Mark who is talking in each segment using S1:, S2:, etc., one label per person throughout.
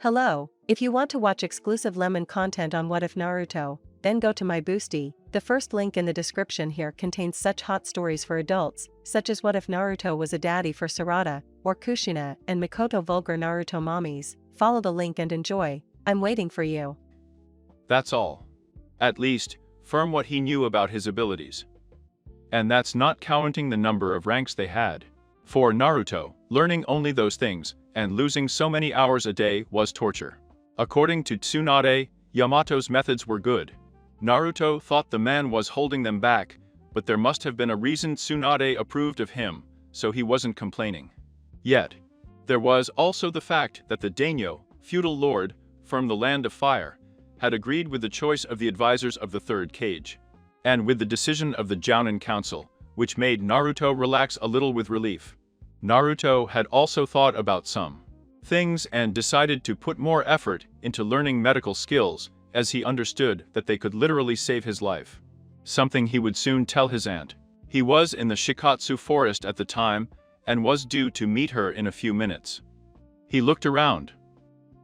S1: Hello, if you want to watch exclusive lemon content on What If Naruto, then go to my Boosty. The first link in the description here contains such hot stories for adults, such as What If Naruto was a daddy for Sarada, or Kushina and Mikoto vulgar Naruto mommies. Follow the link and enjoy. I'm waiting for you.
S2: That's all. At least, firm what he knew about his abilities. And that's not counting the number of ranks they had. For Naruto, learning only those things, and losing so many hours a day was torture. According to Tsunade, Yamato's methods were good. Naruto thought the man was holding them back, but there must have been a reason Tsunade approved of him, so he wasn't complaining. Yet, there was also the fact that the daimyo, feudal lord, from the Land of Fire, had agreed with the choice of the advisors of the third cage, and with the decision of the Jounin Council, which made Naruto relax a little with relief. Naruto had also thought about some things and decided to put more effort into learning medical skills, as he understood that they could literally save his life. Something he would soon tell his aunt. He was in the Shikatsu forest at the time, and was due to meet her in a few minutes. He looked around.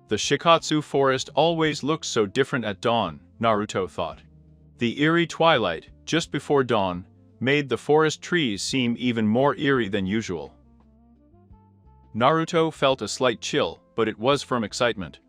S2: The Shikatsu forest always looks so different at dawn, Naruto thought. The eerie twilight, just before dawn, made the forest trees seem even more eerie than usual. Naruto felt a slight chill, but it was from excitement.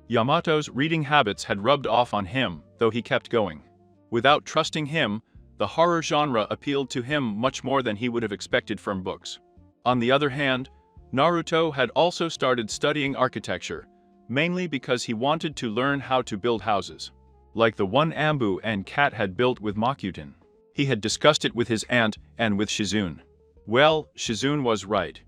S2: Yamato's reading habits had rubbed off on him, though he kept going. Without trusting him, the horror genre appealed to him much more than he would have expected from books. On the other hand, Naruto had also started studying architecture, mainly because he wanted to learn how to build houses, like the one Ambu and Cat had built with Makuten. He had discussed it with his aunt and with Shizune. Well, Shizune was right.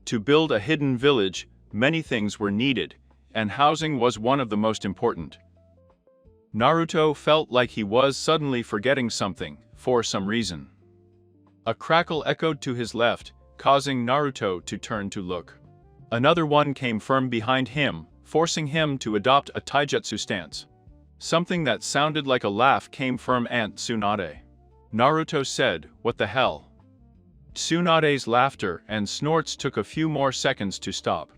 S2: To build a hidden village, many things were needed, and housing was one of the most important. Naruto felt like he was suddenly forgetting something, for some reason. A crackle echoed to his left, causing Naruto to turn to look. Another one came from behind him, forcing him to adopt a taijutsu stance. Something that sounded like a laugh came from Aunt Tsunade. Naruto said, "What the hell?" Tsunade's laughter and snorts took a few more seconds to stop.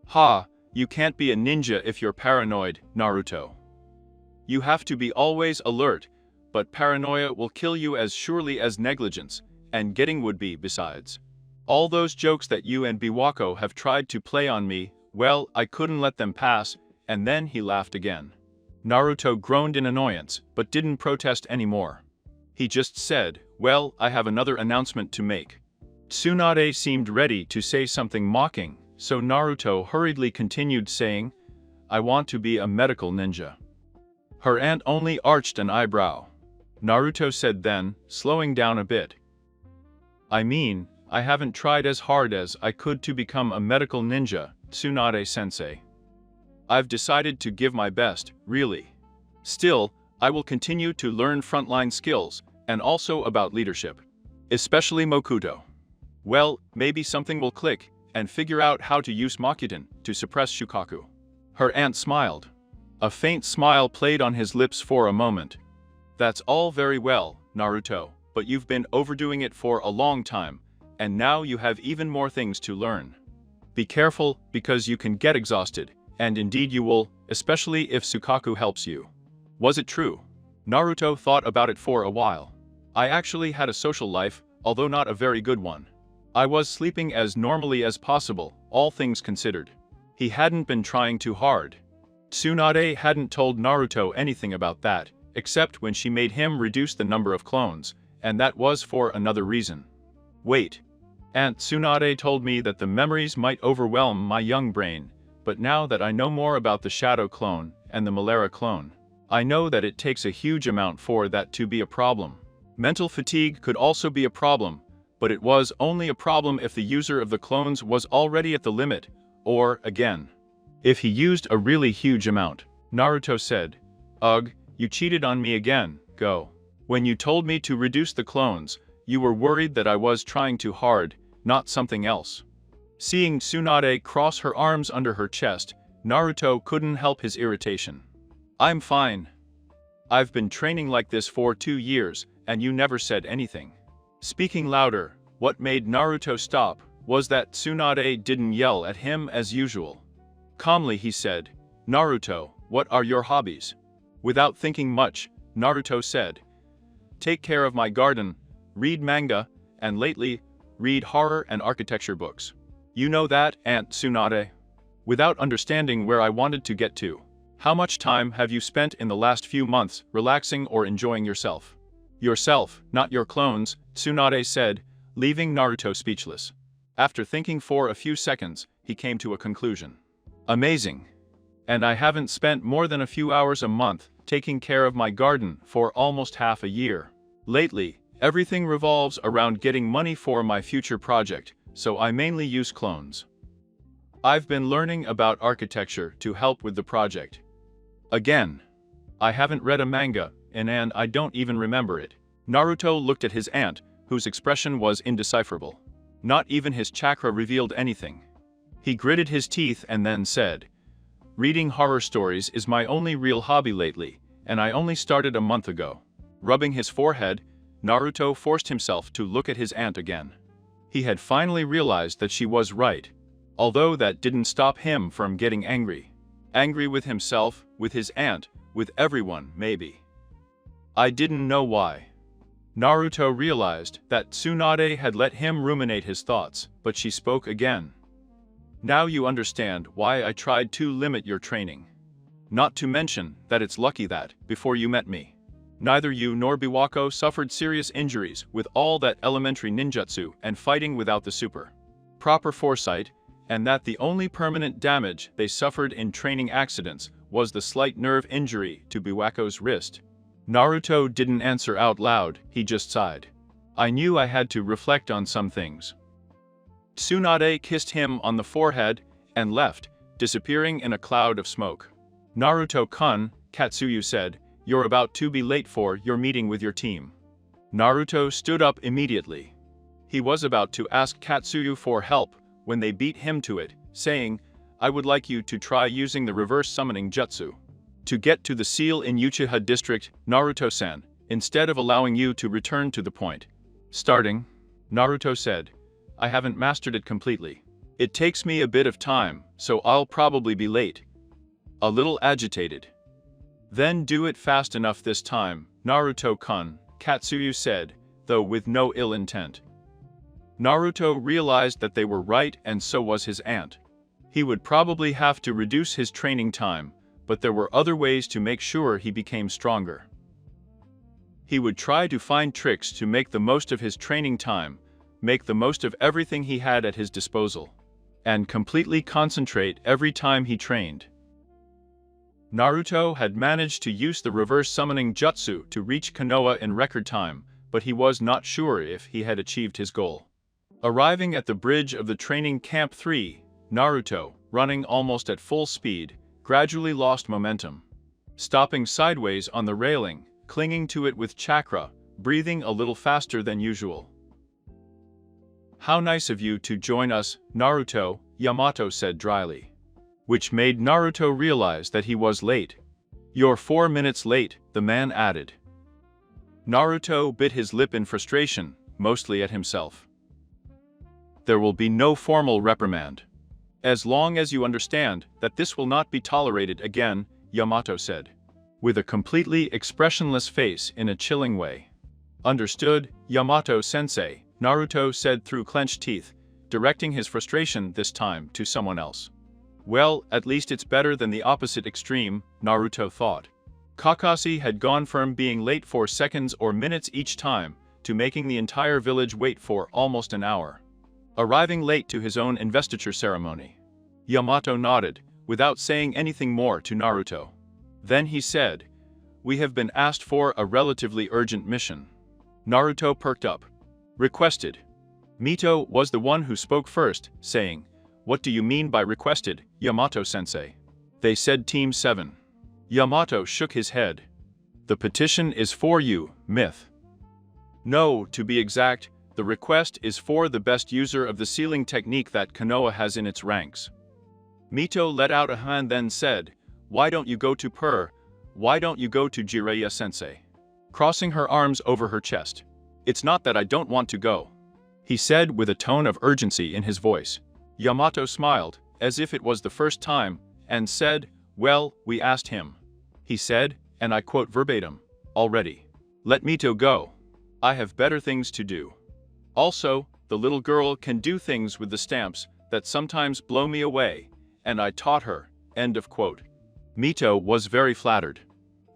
S2: "Ha, you can't be a ninja if you're paranoid, Naruto. You have to be always alert, but paranoia will kill you as surely as negligence, and getting would be besides. All those jokes that you and Biwako have tried to play on me, well, I couldn't let them pass," and then he laughed again. Naruto groaned in annoyance, but didn't protest anymore. He just said, "Well, I have another announcement to make." Tsunade seemed ready to say something mocking, so Naruto hurriedly continued saying, "I want to be a medical ninja." Her aunt only arched an eyebrow. Naruto said then, slowing down a bit, "I mean, I haven't tried as hard as I could to become a medical ninja, Tsunade-sensei. I've decided to give my best, really. Still, I will continue to learn frontline skills, and also about leadership. Especially Mokuto. Well, maybe something will click, and figure out how to use Makuten to suppress Shukaku." Her aunt smiled. A faint smile played on his lips for a moment. "That's all very well, Naruto, but you've been overdoing it for a long time, and now you have even more things to learn. Be careful, because you can get exhausted, and indeed you will, especially if Shukaku helps you." Was it true? Naruto thought about it for a while. "I actually had a social life, although not a very good one. I was sleeping as normally as possible, all things considered." He hadn't been trying too hard. Tsunade hadn't told Naruto anything about that, except when she made him reduce the number of clones, and that was for another reason. Wait. Aunt Tsunade told me that the memories might overwhelm my young brain, but now that I know more about the Shadow clone and the Malera clone, I know that it takes a huge amount for that to be a problem. Mental fatigue could also be a problem, but it was only a problem if the user of the clones was already at the limit, or, again, if he used a really huge amount. Naruto said, "Ugh, you cheated on me again, go. When you told me to reduce the clones, you were worried that I was trying too hard, not something else." Seeing Tsunade cross her arms under her chest, Naruto couldn't help his irritation. "I'm fine. I've been training like this for 2 years, and you never said anything." Speaking louder, what made Naruto stop was that Tsunade didn't yell at him as usual. Calmly he said, Naruto, what are your hobbies? Without thinking much, Naruto said, take care of my garden, read manga, and lately, read horror and architecture books. You know that, Aunt Tsunade? Without understanding where I wanted to get to. How much time have you spent in the last few months relaxing or enjoying yourself? Yourself, not your clones, Tsunade said, leaving Naruto speechless. After thinking for a few seconds, he came to a conclusion. Amazing. And I haven't spent more than a few hours a month taking care of my garden for almost half a year. Lately, everything revolves around getting money for my future project, so I mainly use clones. I've been learning about architecture to help with the project. Again, I haven't read a manga, and I don't even remember it. Naruto looked at his aunt, whose expression was indecipherable. Not even his chakra revealed anything. He gritted his teeth and then said, reading horror stories is my only real hobby lately, and I only started a month ago. Rubbing his forehead, Naruto forced himself to look at his aunt again. He had finally realized that she was right, although that didn't stop him from getting angry. Angry with himself, with his aunt, with everyone, maybe. I didn't know why. Naruto realized that Tsunade had let him ruminate his thoughts, but she spoke again. Now you understand why I tried to limit your training. Not to mention that it's lucky that, before you met me, neither you nor Biwako suffered serious injuries with all that elementary ninjutsu and fighting without the super proper foresight, and that the only permanent damage they suffered in training accidents was the slight nerve injury to Biwako's wrist. Naruto didn't answer out loud, he just sighed. I knew I had to reflect on some things. Tsunade kissed him on the forehead and left, disappearing in a cloud of smoke. Naruto-kun, Katsuyu said, you're about to be late for your meeting with your team. Naruto stood up immediately. He was about to ask Katsuyu for help when they beat him to it, saying, I would like you to try using the reverse summoning jutsu to get to the seal in Uchiha district, Naruto-san, instead of allowing you to return to the point. Starting, Naruto said, I haven't mastered it completely. It takes me a bit of time, so I'll probably be late. A little agitated. Then do it fast enough this time, Naruto-kun, Katsuyu said, though with no ill intent. Naruto realized that they were right, and so was his aunt. He would probably have to reduce his training time, but there were other ways to make sure he became stronger. He would try to find tricks to make the most of his training time, make the most of everything he had at his disposal, and completely concentrate every time he trained. Naruto had managed to use the reverse summoning jutsu to reach Konoha in record time, but he was not sure if he had achieved his goal. Arriving at the bridge of the training camp 3, Naruto, running almost at full speed, gradually lost momentum. Stopping sideways on the railing, clinging to it with chakra, breathing a little faster than usual. How nice of you to join us, Naruto, Yamato said dryly. Which made Naruto realize that he was late. You're 4 minutes late, the man added. Naruto bit his lip in frustration, mostly at himself. There will be no formal reprimand. As long as you understand that this will not be tolerated again, Yamato said, with a completely expressionless face in a chilling way. Understood, Yamato-sensei, Naruto said through clenched teeth, directing his frustration this time to someone else. Well, at least it's better than the opposite extreme, Naruto thought. Kakashi had gone from being late for seconds or minutes each time, to making the entire village wait for almost an hour. Arriving late to his own investiture ceremony. Yamato nodded, without saying anything more to Naruto. Then he said, we have been asked for a relatively urgent mission. Naruto perked up. Requested. Mito was the one who spoke first, saying, what do you mean by requested, Yamato-sensei? They said Team 7. Yamato shook his head. The petition is for you, Myth. No, to be exact, the request is for the best user of the sealing technique that Konoha has in its ranks. Mito let out a hand then said, why don't you go to why don't you go to Jiraiya-sensei? Crossing her arms over her chest. It's not that I don't want to go, he said with a tone of urgency in his voice. Yamato smiled, as if it was the first time, and said, Well, we asked him. He said, and I quote verbatim, "Already. Let Mito go. I have better things to do. Also, the little girl can do things with the stamps that sometimes blow me away, and I taught her." End of quote. Mito was very flattered.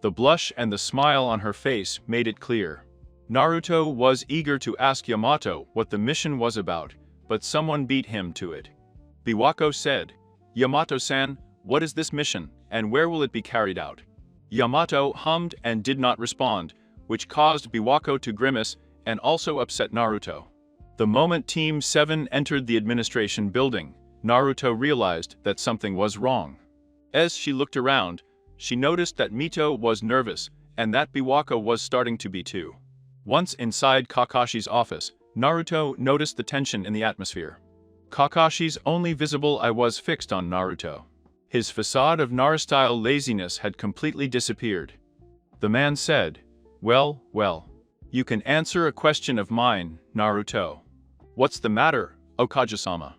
S2: The blush and the smile on her face made it clear. Naruto was eager to ask Yamato what the mission was about, but someone beat him to it. Biwako said, "Yamato-san, what is this mission, and where will it be carried out?" Yamato hummed and did not respond, which caused Biwako to grimace and also upset Naruto. The moment Team 7 entered the administration building, Naruto realized that something was wrong. As she looked around, she noticed that Mito was nervous and that Biwako was starting to be too. Once inside Kakashi's office, Naruto noticed the tension in the atmosphere. Kakashi's only visible eye was fixed on Naruto. His facade of Naru-style laziness had completely disappeared. The man said, Well, you can answer a question of mine, Naruto." "What's the matter, Okage-sama?"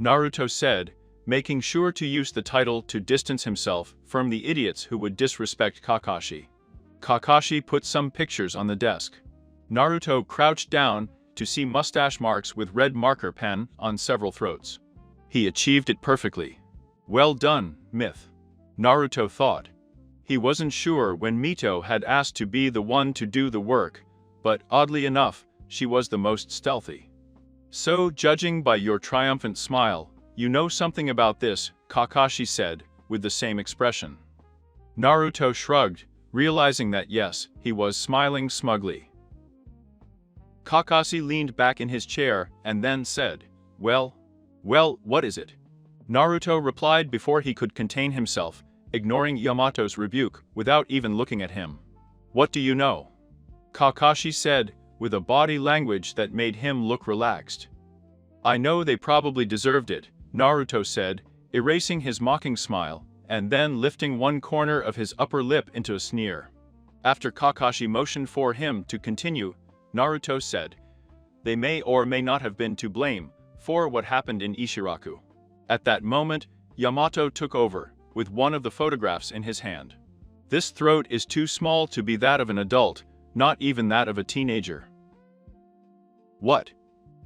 S2: Naruto said, making sure to use the title to distance himself from the idiots who would disrespect Kakashi. Kakashi put some pictures on the desk. Naruto crouched down to see mustache marks with red marker pen on several throats. He achieved it perfectly. Well done, Myth. Naruto thought. He wasn't sure when Mito had asked to be the one to do the work, but oddly enough, she was the most stealthy. "So, judging by your triumphant smile, you know something about this," Kakashi said, with the same expression. Naruto shrugged, realizing that yes, he was smiling smugly. Kakashi leaned back in his chair and then said, Well, what is it?" Naruto replied before he could contain himself, ignoring Yamato's rebuke without even looking at him. "What do you know?" Kakashi said, with a body language that made him look relaxed. "I know they probably deserved it," Naruto said, erasing his mocking smile, and then lifting one corner of his upper lip into a sneer. After Kakashi motioned for him to continue, Naruto said, "They may or may not have been to blame for what happened in Ishiraku." At that moment, Yamato took over, with one of the photographs in his hand. "This throat is too small to be that of an adult, not even that of a teenager." What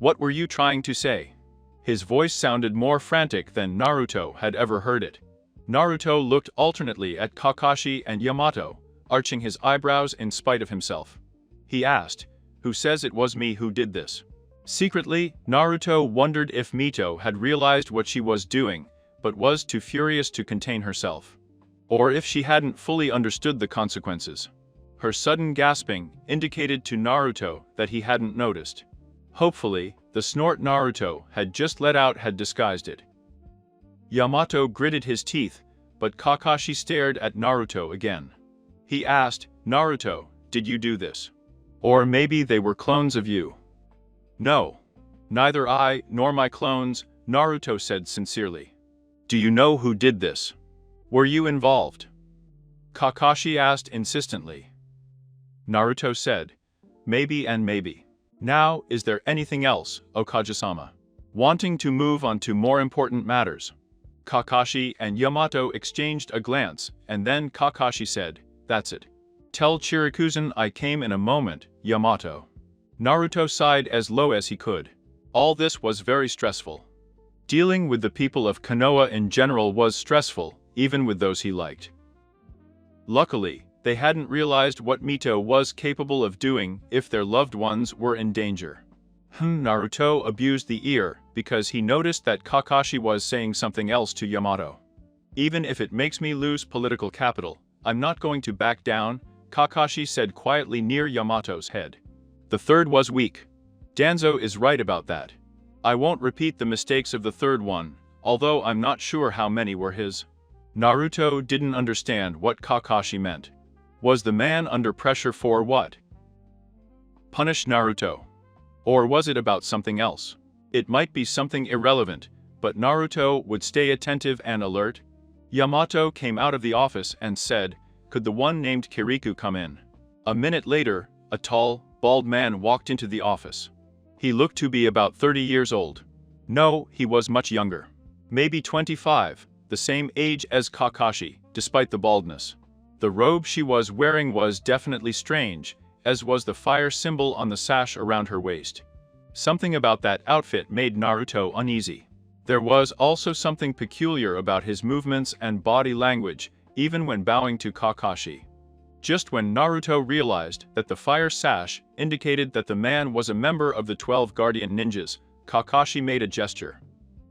S2: were you trying to say?" His voice sounded more frantic than Naruto had ever heard it. Naruto looked alternately at Kakashi and Yamato, arching his eyebrows in spite of himself. He asked, "Who says it was me who did this?" Secretly, Naruto wondered if Mito had realized what she was doing, but was too furious to contain herself. Or if she hadn't fully understood the consequences. Her sudden gasping indicated to Naruto that he hadn't noticed. Hopefully, the snort Naruto had just let out had disguised it. Yamato gritted his teeth, but Kakashi stared at Naruto again. He asked, "Naruto, did you do this? Or maybe they were clones of you?" "No. Neither I nor my clones," Naruto said sincerely. "Do you know who did this? Were you involved?" Kakashi asked insistently. Naruto said, "Maybe and maybe. Now, is there anything else, Okage-sama?" Wanting to move on to more important matters, Kakashi and Yamato exchanged a glance, and then Kakashi said, "That's it. Tell Chirikuzan I came in a moment, Yamato." Naruto sighed as low as he could. All this was very stressful. Dealing with the people of Konoha in general was stressful, even with those he liked. Luckily, they hadn't realized what Mito was capable of doing if their loved ones were in danger. Naruto abused the ear because he noticed that Kakashi was saying something else to Yamato. "Even if it makes me lose political capital, I'm not going to back down," Kakashi said quietly near Yamato's head. "The third was weak. Danzo is right about that. I won't repeat the mistakes of the third one, although I'm not sure how many were his." Naruto didn't understand what Kakashi meant. Was the man under pressure for what? Punish Naruto? Or was it about something else? It might be something irrelevant, but Naruto would stay attentive and alert. Yamato came out of the office and said, "Could the one named Kirikou come in?" A minute later, a tall, bald man walked into the office. He looked to be about 30 years old. No, he was much younger. Maybe 25, the same age as Kakashi, despite the baldness. The robe she was wearing was definitely strange, as was the fire symbol on the sash around her waist. Something about that outfit made Naruto uneasy. There was also something peculiar about his movements and body language, even when bowing to Kakashi. Just when Naruto realized that the fire sash indicated that the man was a member of the 12 Guardian Ninjas, Kakashi made a gesture,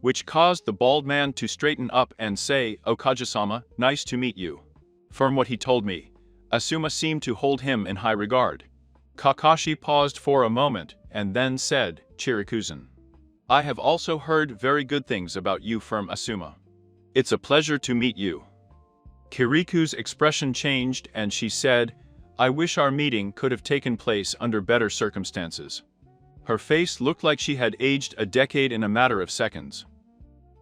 S2: which caused the bald man to straighten up and say, "Okage-sama, nice to meet you." From what he told me, Asuma seemed to hold him in high regard. Kakashi paused for a moment and then said, "Chirikuzan, I have also heard very good things about you from Asuma. It's a pleasure to meet you." Kiriku's expression changed and she said, "I wish our meeting could have taken place under better circumstances." Her face looked like she had aged a decade in a matter of seconds.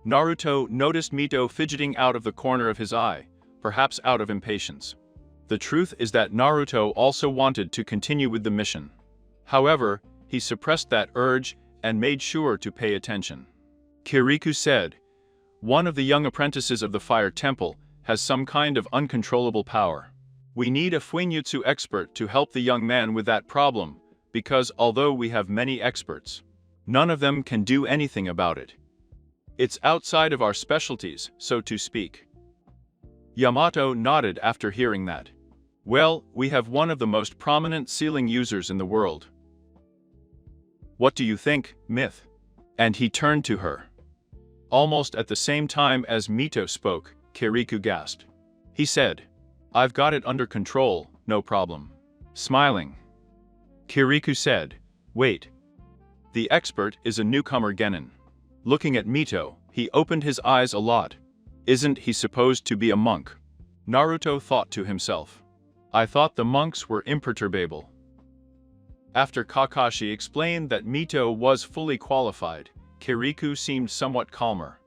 S2: Naruto noticed Mito fidgeting out of the corner of his eye, perhaps out of impatience. The truth is that Naruto also wanted to continue with the mission. However, he suppressed that urge and made sure to pay attention. Kirikou said, "One of the young apprentices of the Fire Temple has some kind of uncontrollable power. We need a Fuinjutsu expert to help the young man with that problem, because although we have many experts, none of them can do anything about it. It's outside of our specialties, so to speak." Yamato nodded after hearing that. "Well, we have one of the most prominent sealing users in the world. What do you think, Myth?" And he turned to her. Almost at the same time as Mito spoke, Kirikou gasped. He said, "I've got it under control, no problem." Smiling, Kirikou said, "Wait. The expert is a newcomer genin." Looking at Mito, he opened his eyes a lot. "Isn't he supposed to be a monk?" Naruto thought to himself. "I thought the monks were imperturbable." After Kakashi explained that Mito was fully qualified, Kirikou seemed somewhat calmer.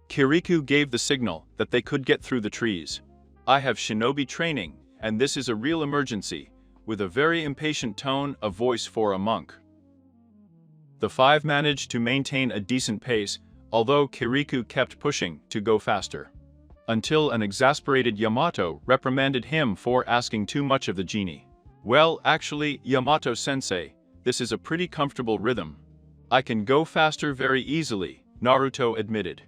S2: Kirikou gave the signal that they could get through the trees. "I have shinobi training, and this is a real emergency," with a very impatient tone of voice for a monk. The five managed to maintain a decent pace, although Kirikou kept pushing to go faster. Until an exasperated Yamato reprimanded him for asking too much of the genie. "Well, actually, Yamato-sensei, this is a pretty comfortable rhythm. I can go faster very easily," Naruto admitted.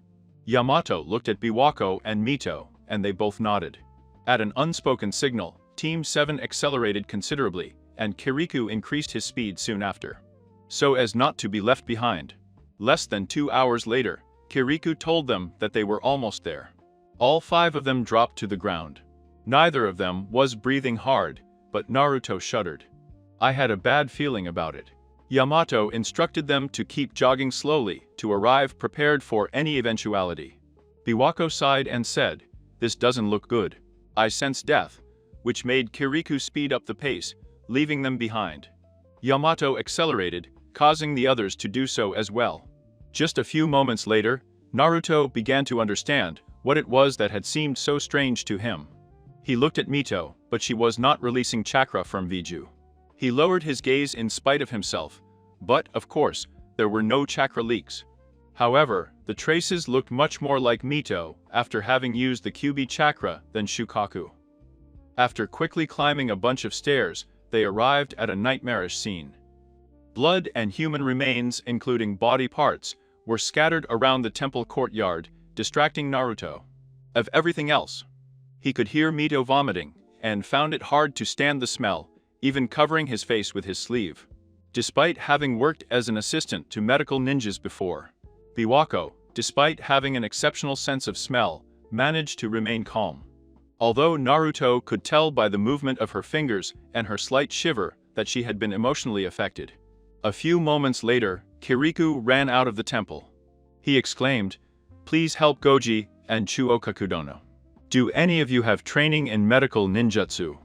S2: Yamato looked at Biwako and Mito, and they both nodded. At an unspoken signal, Team 7 accelerated considerably, and Kirikou increased his speed soon after, so as not to be left behind. Less than 2 hours later, Kirikou told them that they were almost there. All 5 of them dropped to the ground. Neither of them was breathing hard, but Naruto shuddered. "I had a bad feeling about it." Yamato instructed them to keep jogging slowly to arrive prepared for any eventuality. Biwako sighed and said, "This doesn't look good. I sense death," which made Kirikou speed up the pace, leaving them behind. Yamato accelerated, causing the others to do so as well. Just a few moments later, Naruto began to understand what it was that had seemed so strange to him. He looked at Mito, but she was not releasing chakra from Viju. He lowered his gaze in spite of himself, but, of course, there were no chakra leaks. However, the traces looked much more like Mito after having used the Kyuubi chakra than Shukaku. After quickly climbing a bunch of stairs, they arrived at a nightmarish scene. Blood and human remains, including body parts, were scattered around the temple courtyard, distracting Naruto of everything else. He could hear Mito vomiting, and found it hard to stand the smell, even covering his face with his sleeve. Despite having worked as an assistant to medical ninjas before, Biwako, despite having an exceptional sense of smell, managed to remain calm. Although Naruto could tell by the movement of her fingers and her slight shiver that she had been emotionally affected. A few moments later, Kirikou ran out of the temple. He exclaimed, "Please help Goji and Chuokakudono. Do any of you have training in medical ninjutsu?"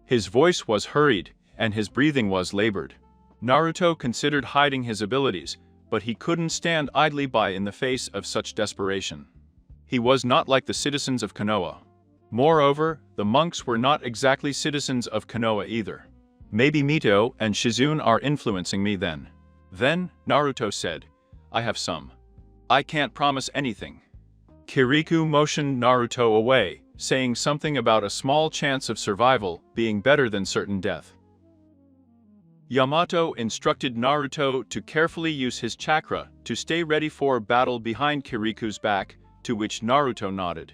S2: His voice was hurried, and his breathing was labored. Naruto considered hiding his abilities, but he couldn't stand idly by in the face of such desperation. He was not like the citizens of Konoha. Moreover, the monks were not exactly citizens of Konoha either. "Maybe Mito and Shizune are influencing me then." Then, Naruto said, "I have some. I can't promise anything." Kirikou motioned Naruto away, saying something about a small chance of survival being better than certain death. Yamato instructed Naruto to carefully use his chakra to stay ready for battle behind Kiriku's back, to which Naruto nodded.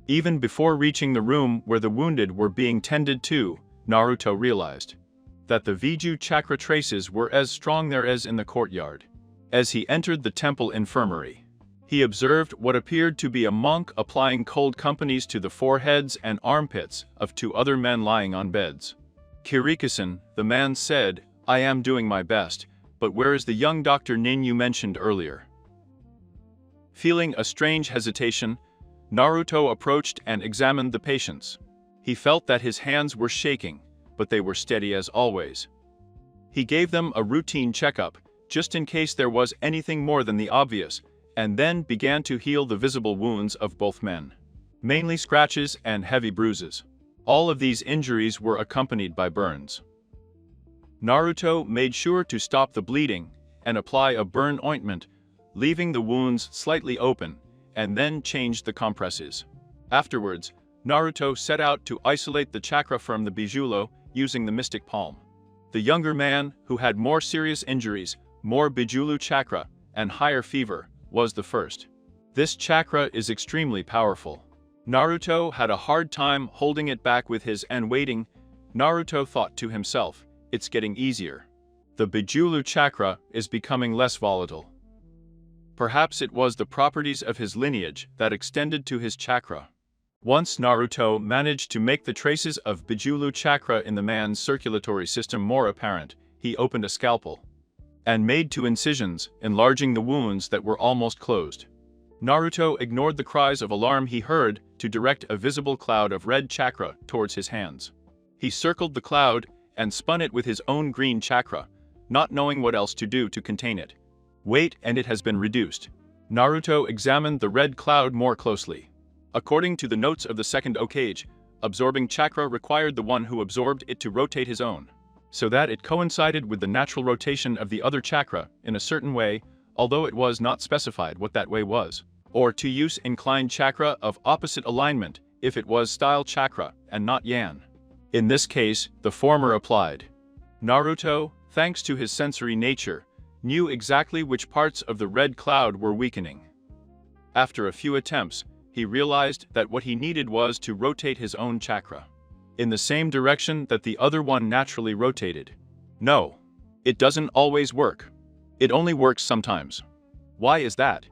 S2: Even before reaching the room where the wounded were being tended to, Naruto realized that the Viju chakra traces were as strong there as in the courtyard. As he entered the temple infirmary, he observed what appeared to be a monk applying cold companies to the foreheads and armpits of two other men lying on beds. "Kiriko-san," the man said, "I am doing my best, but where is the young Dr. Nin you mentioned earlier?" Feeling a strange hesitation, Naruto approached and examined the patients. He felt that his hands were shaking, but they were steady as always. He gave them a routine checkup, just in case there was anything more than the obvious, and then began to heal the visible wounds of both men. Mainly scratches and heavy bruises. All of these injuries were accompanied by burns. Naruto made sure to stop the bleeding and apply a burn ointment, leaving the wounds slightly open, and then changed the compresses. Afterwards, Naruto set out to isolate the chakra from the Bijulo using the mystic palm. The younger man, who had more serious injuries, more Bijulu chakra, and higher fever, was the first. This chakra is extremely powerful. Naruto had a hard time holding it back with his and waiting. Naruto thought to himself, it's getting easier. The Bijulu chakra is becoming less volatile. Perhaps it was the properties of his lineage that extended to his chakra. Once Naruto managed to make the traces of Bijulu chakra in the man's circulatory system more apparent, he opened a scalpel and made 2 incisions, enlarging the wounds that were almost closed. Naruto ignored the cries of alarm he heard to direct a visible cloud of red chakra towards his hands. He circled the cloud and spun it with his own green chakra, not knowing what else to do to contain it. Wait, and it has been reduced. Naruto examined the red cloud more closely. According to the notes of the second Hokage, absorbing chakra required the one who absorbed it to rotate his own, so that it coincided with the natural rotation of the other chakra in a certain way, although it was not specified what that way was, or to use inclined chakra of opposite alignment if it was style chakra and not yan. In this case, the former applied. Naruto, thanks to his sensory nature, knew exactly which parts of the red cloud were weakening. After a few attempts, he realized that what he needed was to rotate his own chakra in the same direction that the other one naturally rotated. No, it doesn't always work. It only works sometimes. Why is that?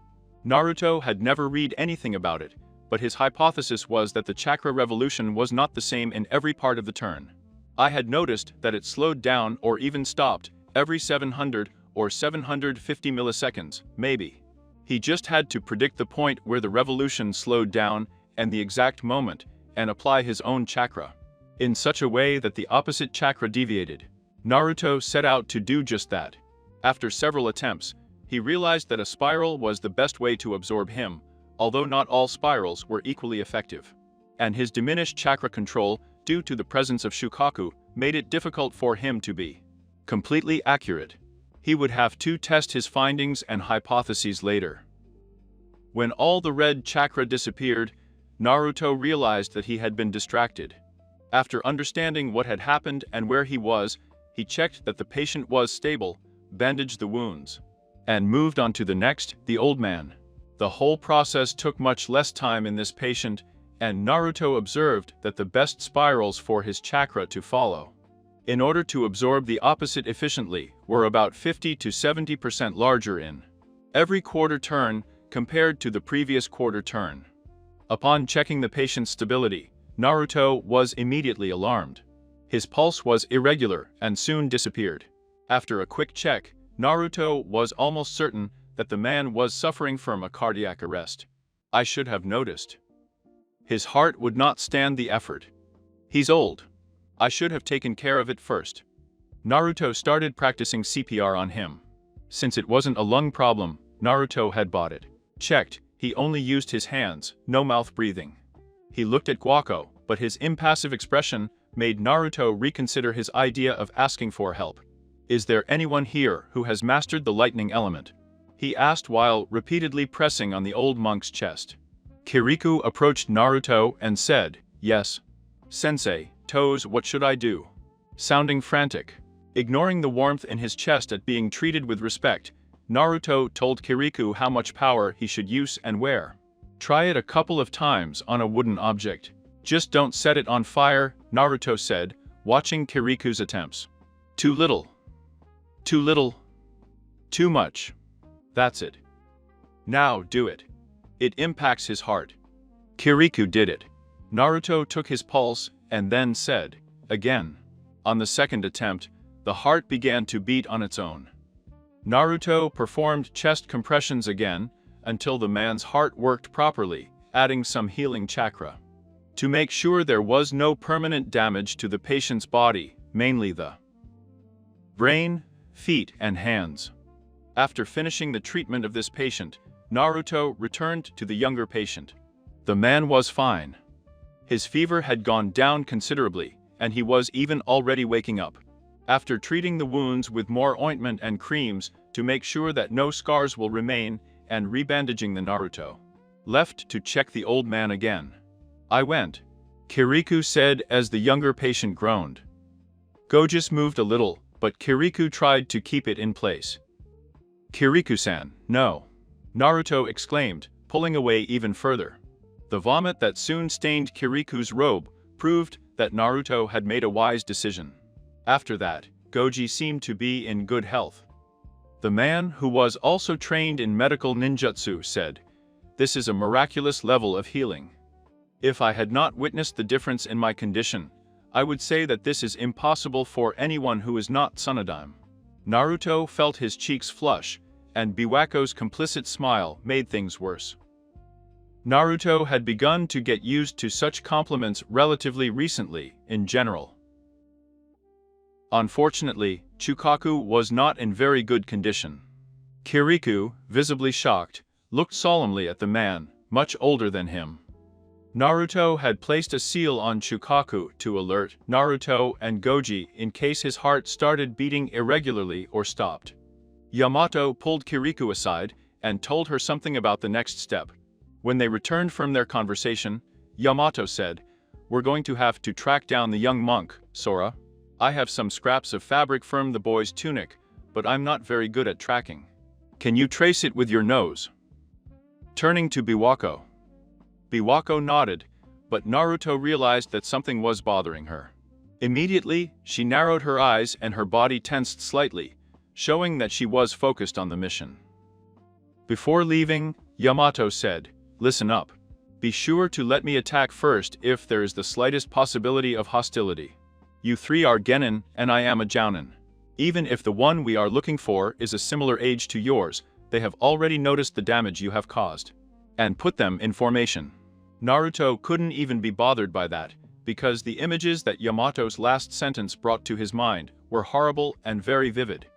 S2: Naruto had never read anything about it, but his hypothesis was that the chakra revolution was not the same in every part of the turn. I had noticed that it slowed down or even stopped every 700 or 750 milliseconds, maybe. He just had to predict the point where the revolution slowed down and the exact moment, and apply his own chakra in such a way that the opposite chakra deviated. Naruto set out to do just that. After several attempts, he realized that a spiral was the best way to absorb him, although not all spirals were equally effective. And his diminished chakra control, due to the presence of Shukaku, made it difficult for him to be completely accurate. He would have to test his findings and hypotheses later. When all the red chakra disappeared, Naruto realized that he had been distracted. After understanding what had happened and where he was, he checked that the patient was stable, bandaged the wounds, and moved on to the next, the old man. The whole process took much less time in this patient, and Naruto observed that the best spirals for his chakra to follow, in order to absorb the opposite efficiently, were about 50 to 70% larger in every quarter turn compared to the previous quarter turn. Upon checking the patient's stability, Naruto was immediately alarmed. His pulse was irregular and soon disappeared. After a quick check, Naruto was almost certain that the man was suffering from a cardiac arrest. I should have noticed. His heart would not stand the effort. He's old. I should have taken care of it first. Naruto started practicing CPR on him. Since it wasn't a lung problem, Naruto had bought it. Checked, he only used his hands, no mouth breathing. He looked at Guako, but his impassive expression made Naruto reconsider his idea of asking for help. Is there anyone here who has mastered the lightning element? He asked while repeatedly pressing on the old monk's chest. Kirikou approached Naruto and said, "Yes, Sensei, toes, what should I do?" Sounding frantic. Ignoring the warmth in his chest at being treated with respect, Naruto told Kirikou how much power he should use and where. "Try it a couple of times on a wooden object. Just don't set it on fire," Naruto said, watching Kirikou's attempts. "Too little. Too little. Too much. That's it. Now do it. It impacts his heart." Kirikou did it. Naruto took his pulse and then said, "Again." On the second attempt, the heart began to beat on its own. Naruto performed chest compressions again until the man's heart worked properly, adding some healing chakra. To make sure there was no permanent damage to the patient's body, mainly the brain, feet, and hands. After finishing the treatment of this patient, Naruto returned to the younger patient. The man was fine. His fever had gone down considerably, and he was even already waking up. After treating the wounds with more ointment and creams to make sure that no scars will remain, and rebandaging the Naruto left to check the old man again. "I went," Kirikou said as the younger patient groaned. Gojus moved a little, but Kirikou tried to keep it in place. "Kirikou-san, no," Naruto exclaimed, pulling away even further. The vomit that soon stained Kirikou's robe proved that Naruto had made a wise decision. After that, Goji seemed to be in good health. The man, who was also trained in medical ninjutsu, said, "This is a miraculous level of healing. If I had not witnessed the difference in my condition, I would say that this is impossible for anyone who is not Tsunade." Naruto felt his cheeks flush, and Biwako's complicit smile made things worse. Naruto had begun to get used to such compliments relatively recently, in general. Unfortunately, Chukaku was not in very good condition. Kirikou, visibly shocked, looked solemnly at the man, much older than him. Naruto had placed a seal on Chukaku to alert Naruto and Goji in case his heart started beating irregularly or stopped. Yamato pulled Kirikou aside and told her something about the next step. When they returned from their conversation, Yamato said, "We're going to have to track down the young monk, Sora. I have some scraps of fabric from the boy's tunic, but I'm not very good at tracking. Can you trace it with your nose?" Turning to Biwako. Biwako nodded, but Naruto realized that something was bothering her. Immediately, she narrowed her eyes and her body tensed slightly, showing that she was focused on the mission. Before leaving, Yamato said, "Listen up. Be sure to let me attack first if there is the slightest possibility of hostility. You three are genin and I am a jounin. Even if the one we are looking for is a similar age to yours, they have already noticed the damage you have caused. And put them in formation." Naruto couldn't even be bothered by that, because the images that Yamato's last sentence brought to his mind were horrible and very vivid.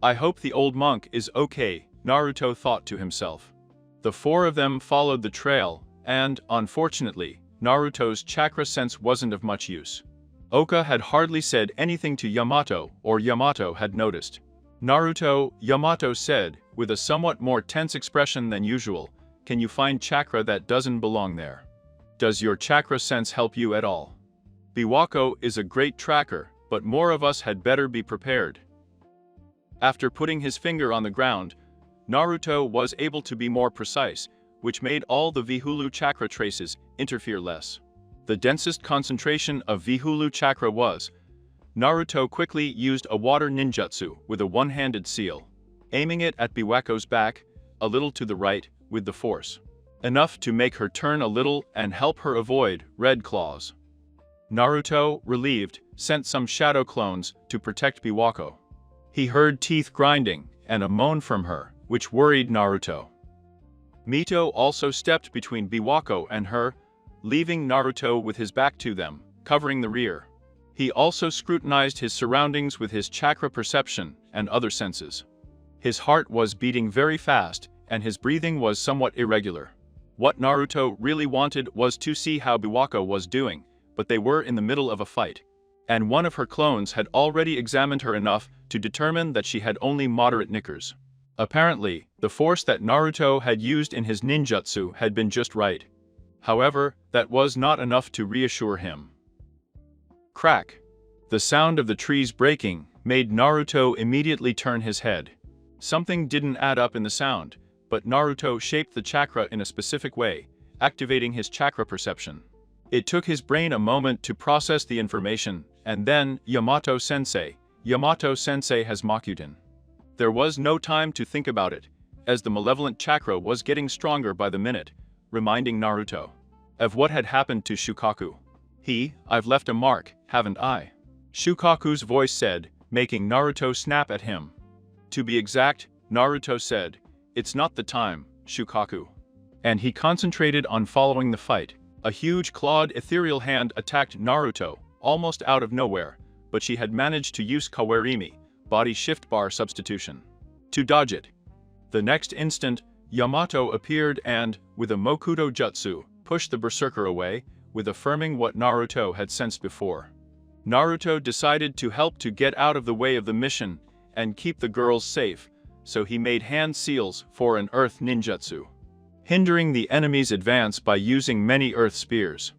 S2: "I hope the old monk is okay," Naruto thought to himself. The four of them followed the trail, and, unfortunately, Naruto's chakra sense wasn't of much use. Oka had hardly said anything to Yamato, or Yamato had noticed. "Naruto," Yamato said, with a somewhat more tense expression than usual, "can you find chakra that doesn't belong there? Does your chakra sense help you at all? Biwako is a great tracker, but more of us had better be prepared." After putting his finger on the ground, Naruto was able to be more precise, which made all the Vihulu chakra traces interfere less. The densest concentration of Vihulu chakra was. Naruto quickly used a water ninjutsu with a one-handed seal, aiming it at Biwako's back, a little to the right, with the force enough to make her turn a little and help her avoid red claws. Naruto, relieved, sent some shadow clones to protect Biwako. He heard teeth grinding and a moan from her, which worried Naruto. Mito also stepped between Biwako and her, leaving Naruto with his back to them, covering the rear. He also scrutinized his surroundings with his chakra perception and other senses. His heart was beating very fast, and his breathing was somewhat irregular. What Naruto really wanted was to see how Biwako was doing, but they were in the middle of a fight, and one of her clones had already examined her enough to determine that she had only moderate knickers. Apparently, the force that Naruto had used in his ninjutsu had been just right. However, that was not enough to reassure him. Crack! The sound of the trees breaking made Naruto immediately turn his head. Something didn't add up in the sound, but Naruto shaped the chakra in a specific way, activating his chakra perception. It took his brain a moment to process the information, and then, Yamato-sensei has Makuten. There was no time to think about it, as the malevolent chakra was getting stronger by the minute, reminding Naruto of what had happened to Shukaku. I've left a mark, haven't I? Shukaku's voice said, making Naruto snap at him. To be exact, Naruto said, "It's not the time, Shukaku." And he concentrated on following the fight. A huge clawed ethereal hand attacked Naruto, almost out of nowhere, but she had managed to use Kawerimi, body shift bar substitution, to dodge it. The next instant, Yamato appeared and, with a Mokuto Jutsu, pushed the berserker away, with affirming what Naruto had sensed before. Naruto decided to help to get out of the way of the mission and keep the girls safe, so he made hand seals for an earth ninjutsu, hindering the enemy's advance by using many earth spears.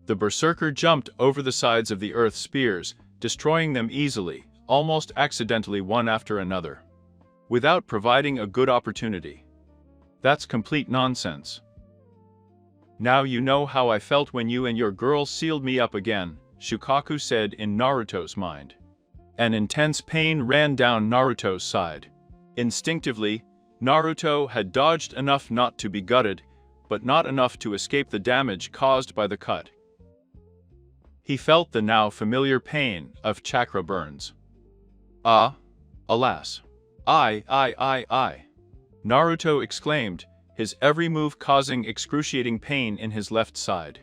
S2: The berserker jumped over the sides of the earth spears, destroying them easily, almost accidentally one after another, without providing a good opportunity. That's complete nonsense. Now you know how I felt when you and your girls sealed me up again, Shukaku said in Naruto's mind. An intense pain ran down Naruto's side. Instinctively, Naruto had dodged enough not to be gutted, but not enough to escape the damage caused by the cut. He felt the now familiar pain of chakra burns. Alas. I. Naruto exclaimed, his every move causing excruciating pain in his left side.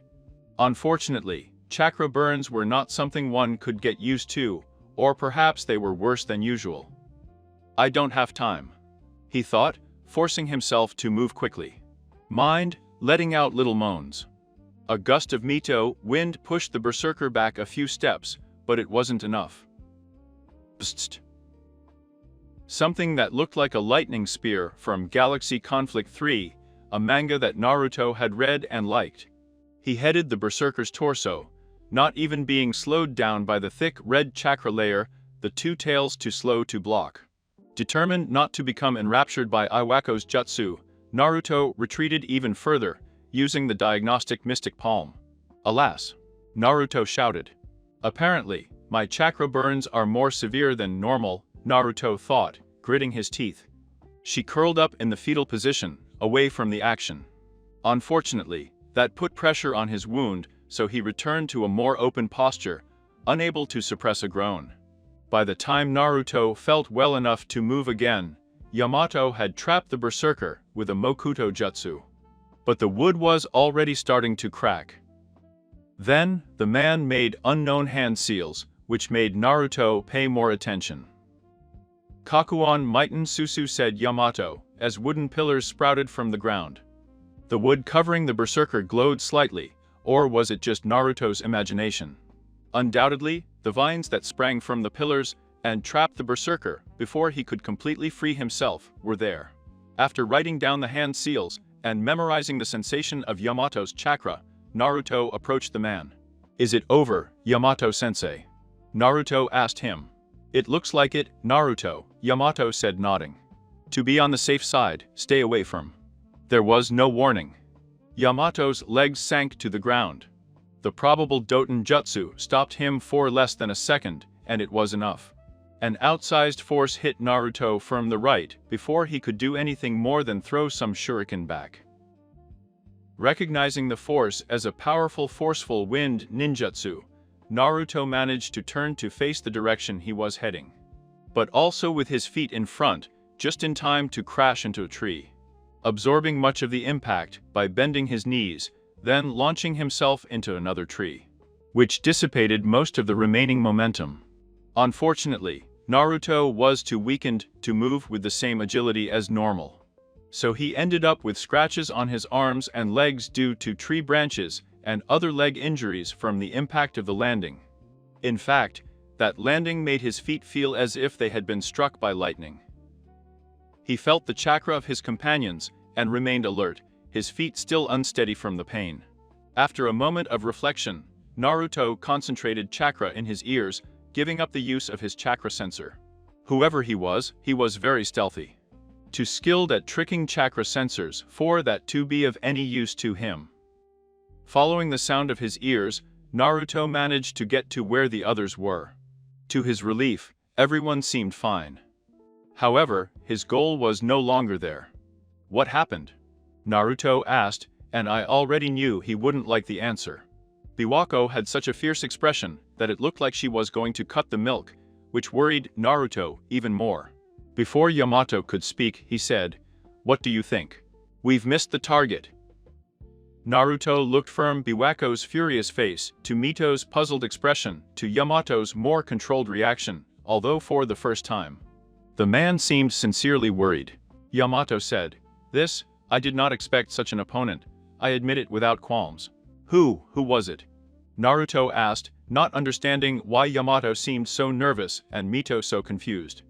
S2: Unfortunately, chakra burns were not something one could get used to, or perhaps they were worse than usual. I don't have time, he thought, forcing himself to move quickly. Mind, letting out little moans. A gust of Mito wind pushed the berserker back a few steps, but it wasn't enough. Psst. Something that looked like a lightning spear from Galaxy Conflict 3, a manga that Naruto had read and liked. He headed the berserker's torso, not even being slowed down by the thick red chakra layer, the two tails too slow to block. Determined not to become enraptured by Iwako's jutsu, Naruto retreated even further, using the diagnostic mystic palm. Alas! Naruto shouted. Apparently, my chakra burns are more severe than normal, Naruto thought, gritting his teeth. She curled up in the fetal position, away from the action. Unfortunately, that put pressure on his wound, so he returned to a more open posture, unable to suppress a groan. By the time Naruto felt well enough to move again, Yamato had trapped the berserker with a Mokuto Jutsu. But the wood was already starting to crack. Then, the man made unknown hand seals, which made Naruto pay more attention. Kakuon Miten Susu, said Yamato, as wooden pillars sprouted from the ground. The wood covering the berserker glowed slightly, or was it just Naruto's imagination? Undoubtedly, the vines that sprang from the pillars and trapped the berserker before he could completely free himself were there. After writing down the hand seals and memorizing the sensation of Yamato's chakra, Naruto approached the man. Is it over, Yamato-sensei? Naruto asked him. It looks like it, Naruto, Yamato said, nodding. To be on the safe side, stay away from. There was no warning. Yamato's legs sank to the ground. The probable Doton Jutsu stopped him for less than a second, and it was enough. An outsized force hit Naruto from the right before he could do anything more than throw some shuriken back. Recognizing the force as a powerful, forceful wind ninjutsu, Naruto managed to turn to face the direction he was heading, but also with his feet in front, just in time to crash into a tree, absorbing much of the impact by bending his knees, then launching himself into another tree, which dissipated most of the remaining momentum. Unfortunately, Naruto was too weakened to move with the same agility as normal, so he ended up with scratches on his arms and legs due to tree branches and other leg injuries from the impact of the landing. In fact, that landing made his feet feel as if they had been struck by lightning. He felt the chakra of his companions and remained alert, his feet still unsteady from the pain. After a moment of reflection, Naruto concentrated chakra in his ears, giving up the use of his chakra sensor. Whoever he was very stealthy. Too skilled at tricking chakra sensors for that to be of any use to him. Following the sound of his ears, Naruto managed to get to where the others were. To his relief, everyone seemed fine. However, his goal was no longer there. What happened? Naruto asked, and I already knew he wouldn't like the answer. Biwako had such a fierce expression that it looked like she was going to cut the milk, which worried Naruto even more. Before Yamato could speak, he said, "What do you think? We've missed the target." Naruto looked from Biwako's furious face to Mito's puzzled expression to Yamato's more controlled reaction, although for the first time. The man seemed sincerely worried. Yamato said, I did not expect such an opponent. I admit it without qualms." Who was it? Naruto asked, not understanding why Yamato seemed so nervous and Mito so confused.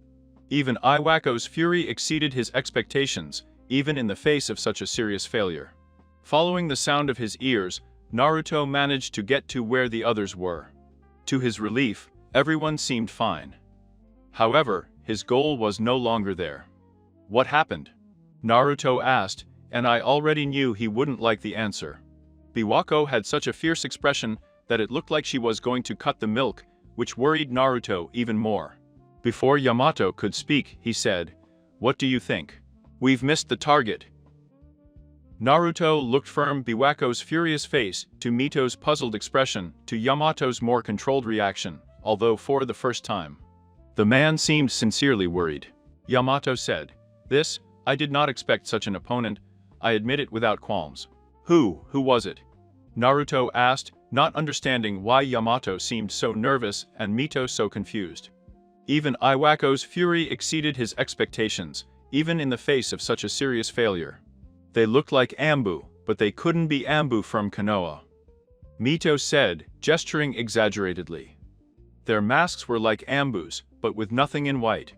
S2: Even Iwako's fury exceeded his expectations, even in the face of such a serious failure. Following the sound of his ears, Naruto managed to get to where the others were. To his relief, everyone seemed fine. However, his goal was no longer there. What happened? Naruto asked, and I already knew he wouldn't like the answer. Biwako had such a fierce expression that it looked like she was going to cut the milk, which worried Naruto even more. Before Yamato could speak, he said, "What do you think? We've missed the target." Naruto looked from Biwako's furious face to Mito's puzzled expression to Yamato's more controlled reaction, although for the first time. The man seemed sincerely worried. Yamato said, I did not expect such an opponent. I admit it without qualms." Who was it? Naruto asked, not understanding why Yamato seemed so nervous and Mito so confused. Even Iwako's fury exceeded his expectations, even in the face of such a serious failure. They looked like Ambu, but they couldn't be Ambu from Konoha. Mito said, gesturing exaggeratedly. Their masks were like Ambu's, but with nothing in white.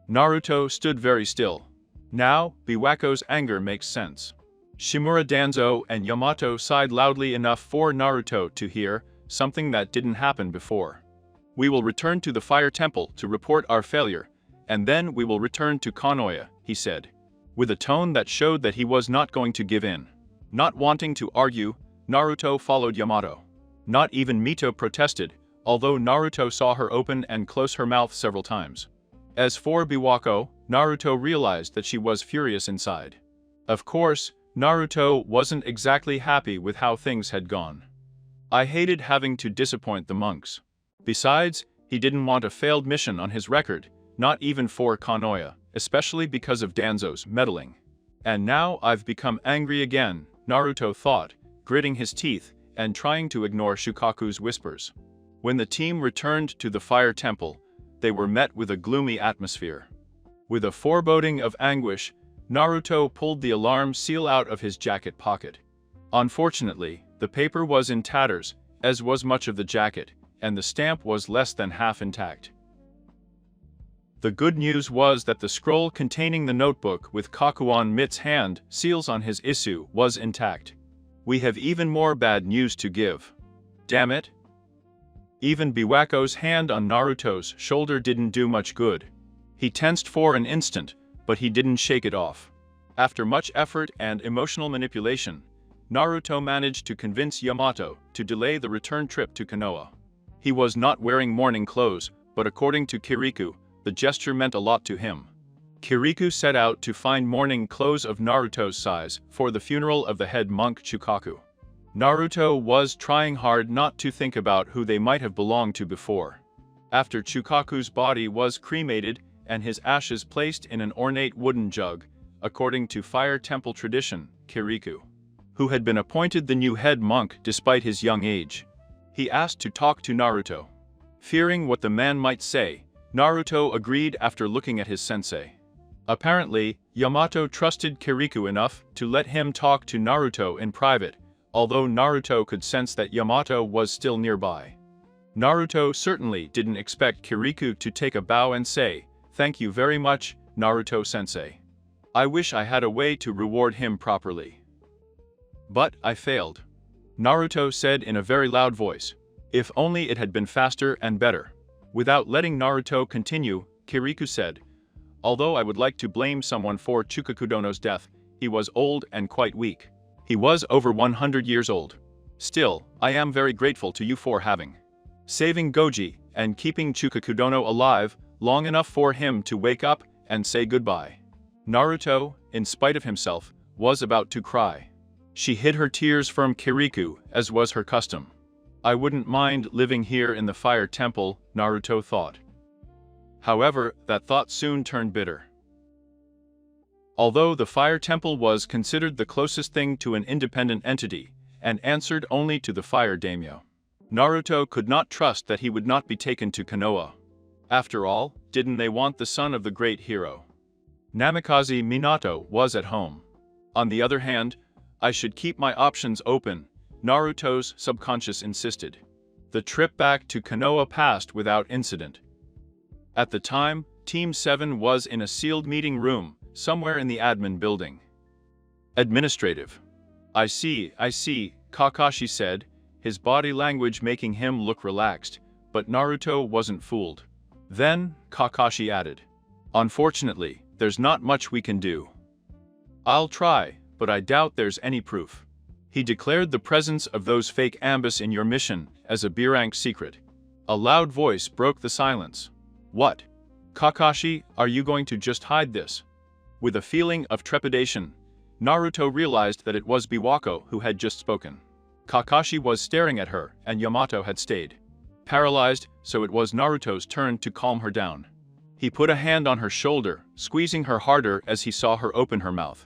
S2: Naruto stood very still. Now, Biwako's anger makes sense. Shimura Danzo and Yamato sighed loudly enough for Naruto to hear, something that didn't happen before. "We will return to the Fire Temple to report our failure, and then we will return to Konoha," he said, with a tone that showed that he was not going to give in. Not wanting to argue, Naruto followed Yamato. Not even Mito protested, although Naruto saw her open and close her mouth several times. As for Biwako, Naruto realized that she was furious inside. Of course, Naruto wasn't exactly happy with how things had gone. I hated having to disappoint the monks. Besides, he didn't want a failed mission on his record, not even for Konoha, especially because of Danzo's meddling. And now I've become angry again, Naruto thought, gritting his teeth and trying to ignore Shukaku's whispers. When the team returned to the Fire Temple, they were met with a gloomy atmosphere. With a foreboding of anguish, Naruto pulled the alarm seal out of his jacket pocket. Unfortunately, the paper was in tatters, as was much of the jacket, and the stamp was less than half intact. The good news was that the scroll containing the notebook with Kakuan Mit's hand seals on his issue was intact. We have even more bad news to give. Damn it. Even Biwako's hand on Naruto's shoulder didn't do much good. He tensed for an instant, but he didn't shake it off. After much effort and emotional manipulation, Naruto managed to convince Yamato to delay the return trip to Konoha. He was not wearing mourning clothes, but according to Kirikou, the gesture meant a lot to him. Kirikou set out to find mourning clothes of Naruto's size for the funeral of the head monk Chukaku. Naruto was trying hard not to think about who they might have belonged to before. After Chukaku's body was cremated and his ashes placed in an ornate wooden jug, according to Fire Temple tradition, Kirikou, who had been appointed the new head monk despite his young age, he asked to talk to Naruto. Fearing what the man might say, Naruto agreed after looking at his sensei. Apparently, Yamato trusted Kirikou enough to let him talk to Naruto in private, although Naruto could sense that Yamato was still nearby. Naruto certainly didn't expect Kirikou to take a bow and say, "Thank you very much, Naruto-sensei." I wish I had a way to reward him properly. But I failed. Naruto said in a very loud voice. If only it had been faster and better. Without letting Naruto continue, Kirikou said, although I would like to blame someone for Chukakudono's death, he was old and quite weak. He was over 100 years old. Still, I am very grateful to you for having saving Goji and keeping Chukakudono alive long enough for him to wake up and say goodbye. Naruto, in spite of himself, was about to cry. She hid her tears from Kirikou, as was her custom. I wouldn't mind living here in the fire temple, Naruto thought. However, that thought soon turned bitter. Although the fire temple was considered the closest thing to an independent entity, and answered only to the fire daimyo, Naruto could not trust that he would not be taken to Konoha. After all, didn't they want the son of the great hero? Namikaze Minato was at home. On the other hand, I should keep my options open, Naruto's subconscious insisted. The trip back to Konoha passed without incident. At the time, Team 7 was in a sealed meeting room, somewhere in the admin building. Administrative. I see, Kakashi said, his body language making him look relaxed, but Naruto wasn't fooled. Then, Kakashi added, unfortunately, there's not much we can do. I'll try, but I doubt there's any proof. He declared the presence of those fake ambus in your mission as a B-rank secret. A loud voice broke the silence. What? Kakashi, are you going to just hide this? With a feeling of trepidation, Naruto realized that it was Biwako who had just spoken. Kakashi was staring at her, and Yamato had stayed paralyzed, so it was Naruto's turn to calm her down. He put a hand on her shoulder, squeezing her harder as he saw her open her mouth.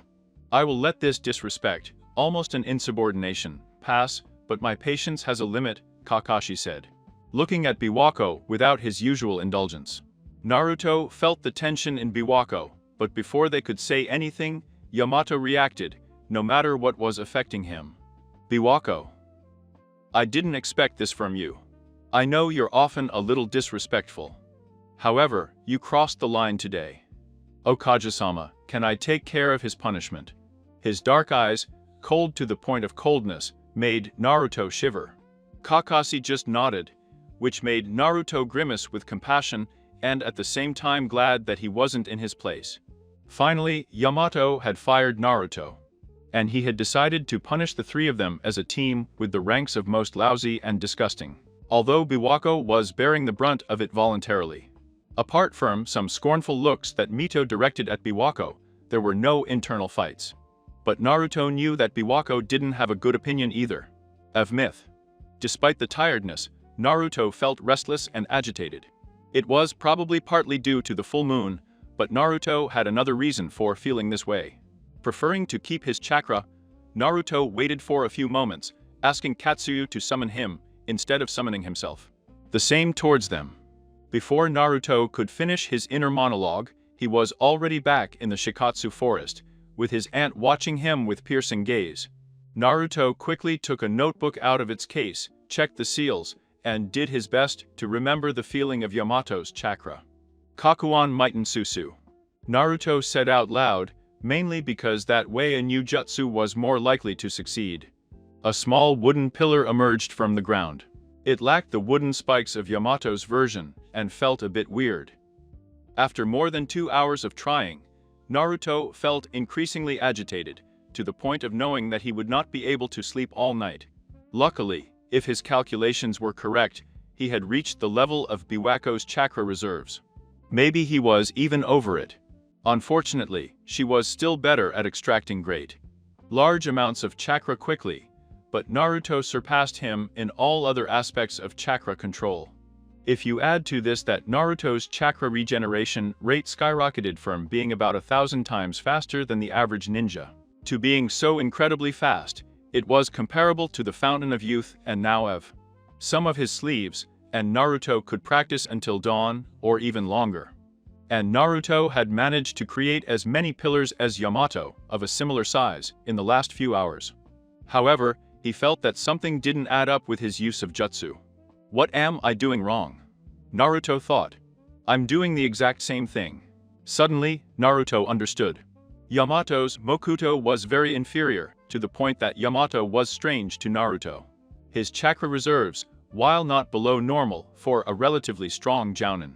S2: I will let this disrespect, almost an insubordination, pass, but my patience has a limit, Kakashi said, looking at Biwako without his usual indulgence. Naruto felt the tension in Biwako, but before they could say anything, Yamato reacted, no matter what was affecting him. Biwako. I didn't expect this from you. I know you're often a little disrespectful. However, you crossed the line today. Okage-sama, can I take care of his punishment? His dark eyes, cold to the point of coldness, made Naruto shiver. Kakashi just nodded, which made Naruto grimace with compassion and at the same time glad that he wasn't in his place. Finally, Yamato had fired Naruto, and he had decided to punish the three of them as a team with the ranks of most lousy and disgusting, although Biwako was bearing the brunt of it voluntarily. Apart from some scornful looks that Mito directed at Biwako, there were no internal fights. But Naruto knew that Biwako didn't have a good opinion either. Of myth. Despite the tiredness, Naruto felt restless and agitated. It was probably partly due to the full moon, but Naruto had another reason for feeling this way. Preferring to keep his chakra, Naruto waited for a few moments, asking Katsuyu to summon him instead of summoning himself. The same towards them. Before Naruto could finish his inner monologue, he was already back in the Shikatsu forest, with his aunt watching him with piercing gaze. Naruto quickly took a notebook out of its case, checked the seals, and did his best to remember the feeling of Yamato's chakra. Kakuan Miten Susu. Naruto said out loud, mainly because that way a new jutsu was more likely to succeed. A small wooden pillar emerged from the ground. It lacked the wooden spikes of Yamato's version, and felt a bit weird. After more than 2 hours of trying, Naruto felt increasingly agitated, to the point of knowing that he would not be able to sleep all night. Luckily, if his calculations were correct, he had reached the level of Biwako's chakra reserves. Maybe he was even over it. Unfortunately, she was still better at extracting great large amounts of chakra quickly, but Naruto surpassed him in all other aspects of chakra control. If you add to this that Naruto's chakra regeneration rate skyrocketed from being about 1,000 times faster than the average ninja to being so incredibly fast, it was comparable to the Fountain of Youth and now of some of his sleeves, and Naruto could practice until dawn or even longer. And Naruto had managed to create as many pillars as Yamato, of a similar size, in the last few hours. However, he felt that something didn't add up with his use of jutsu. What am I doing wrong? Naruto thought. I'm doing the exact same thing. Suddenly, Naruto understood. Yamato's Mokuto was very inferior, to the point that Yamato was strange to Naruto. His chakra reserves, while not below normal for a relatively strong jounin.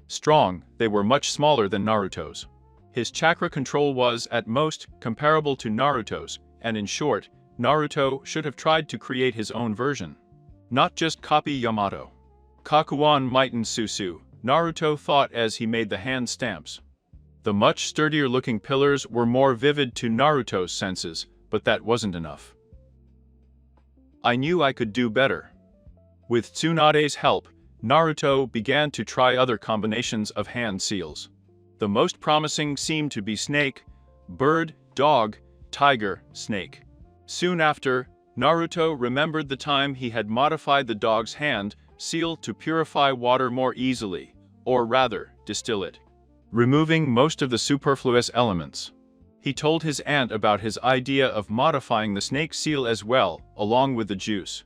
S2: Strong, they were much smaller than Naruto's. His chakra control was, at most, comparable to Naruto's, and in short, Naruto should have tried to create his own version. Not just copy Yamato. Kakuan Miten Susu, Naruto thought as he made the hand stamps. The much sturdier-looking pillars were more vivid to Naruto's senses, but that wasn't enough. I knew I could do better. With Tsunade's help, Naruto began to try other combinations of hand seals. The most promising seemed to be snake, bird, dog, tiger, snake. Soon after, Naruto remembered the time he had modified the dog's hand seal to purify water more easily, or rather, distill it, removing most of the superfluous elements. He told his aunt about his idea of modifying the snake seal as well, along with the juice.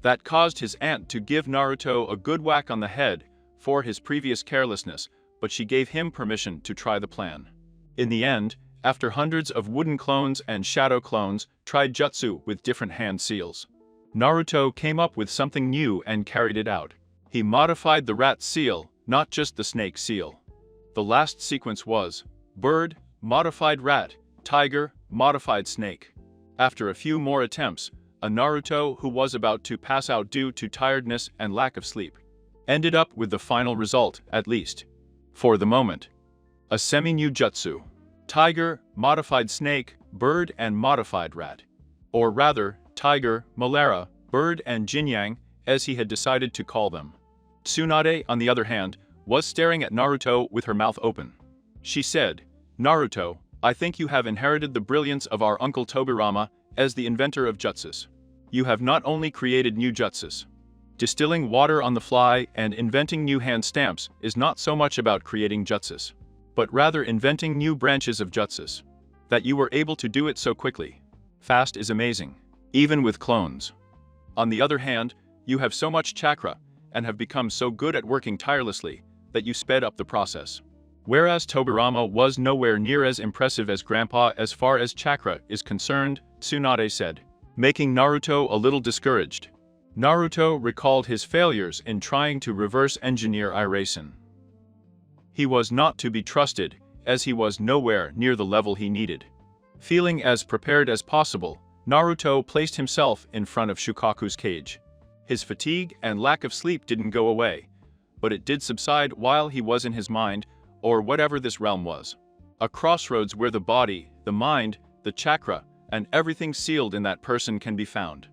S2: That caused his aunt to give Naruto a good whack on the head for his previous carelessness, but she gave him permission to try the plan. In the end, after hundreds of wooden clones and shadow clones tried jutsu with different hand seals, Naruto came up with something new and carried it out. He modified the rat seal, not just the snake seal. The last sequence was bird, modified rat, tiger, modified snake. After a few more attempts, a Naruto who was about to pass out due to tiredness and lack of sleep ended up with the final result, at least for the moment. A semi-new jutsu. Tiger, modified snake, bird and modified rat. Or rather, tiger, malera, bird and jinyang, as he had decided to call them. Tsunade, on the other hand, was staring at Naruto with her mouth open. She said, "Naruto, I think you have inherited the brilliance of our uncle Tobirama as the inventor of jutsus. You have not only created new jutsus. Distilling water on the fly and inventing new hand stamps is not so much about creating jutsus, but rather inventing new branches of jutsus. That you were able to do it so quickly, fast is amazing, even with clones. On the other hand, you have so much chakra and have become so good at working tirelessly that you sped up the process." Whereas Tobirama was nowhere near as impressive as Grandpa as far as chakra is concerned, Tsunade said, making Naruto a little discouraged. Naruto recalled his failures in trying to reverse engineer Irasen. He was not to be trusted, as he was nowhere near the level he needed. Feeling as prepared as possible, Naruto placed himself in front of Shukaku's cage. His fatigue and lack of sleep didn't go away, but it did subside while he was in his mind, or whatever this realm was. A crossroads where the body, the mind, the chakra, and everything sealed in that person can be found.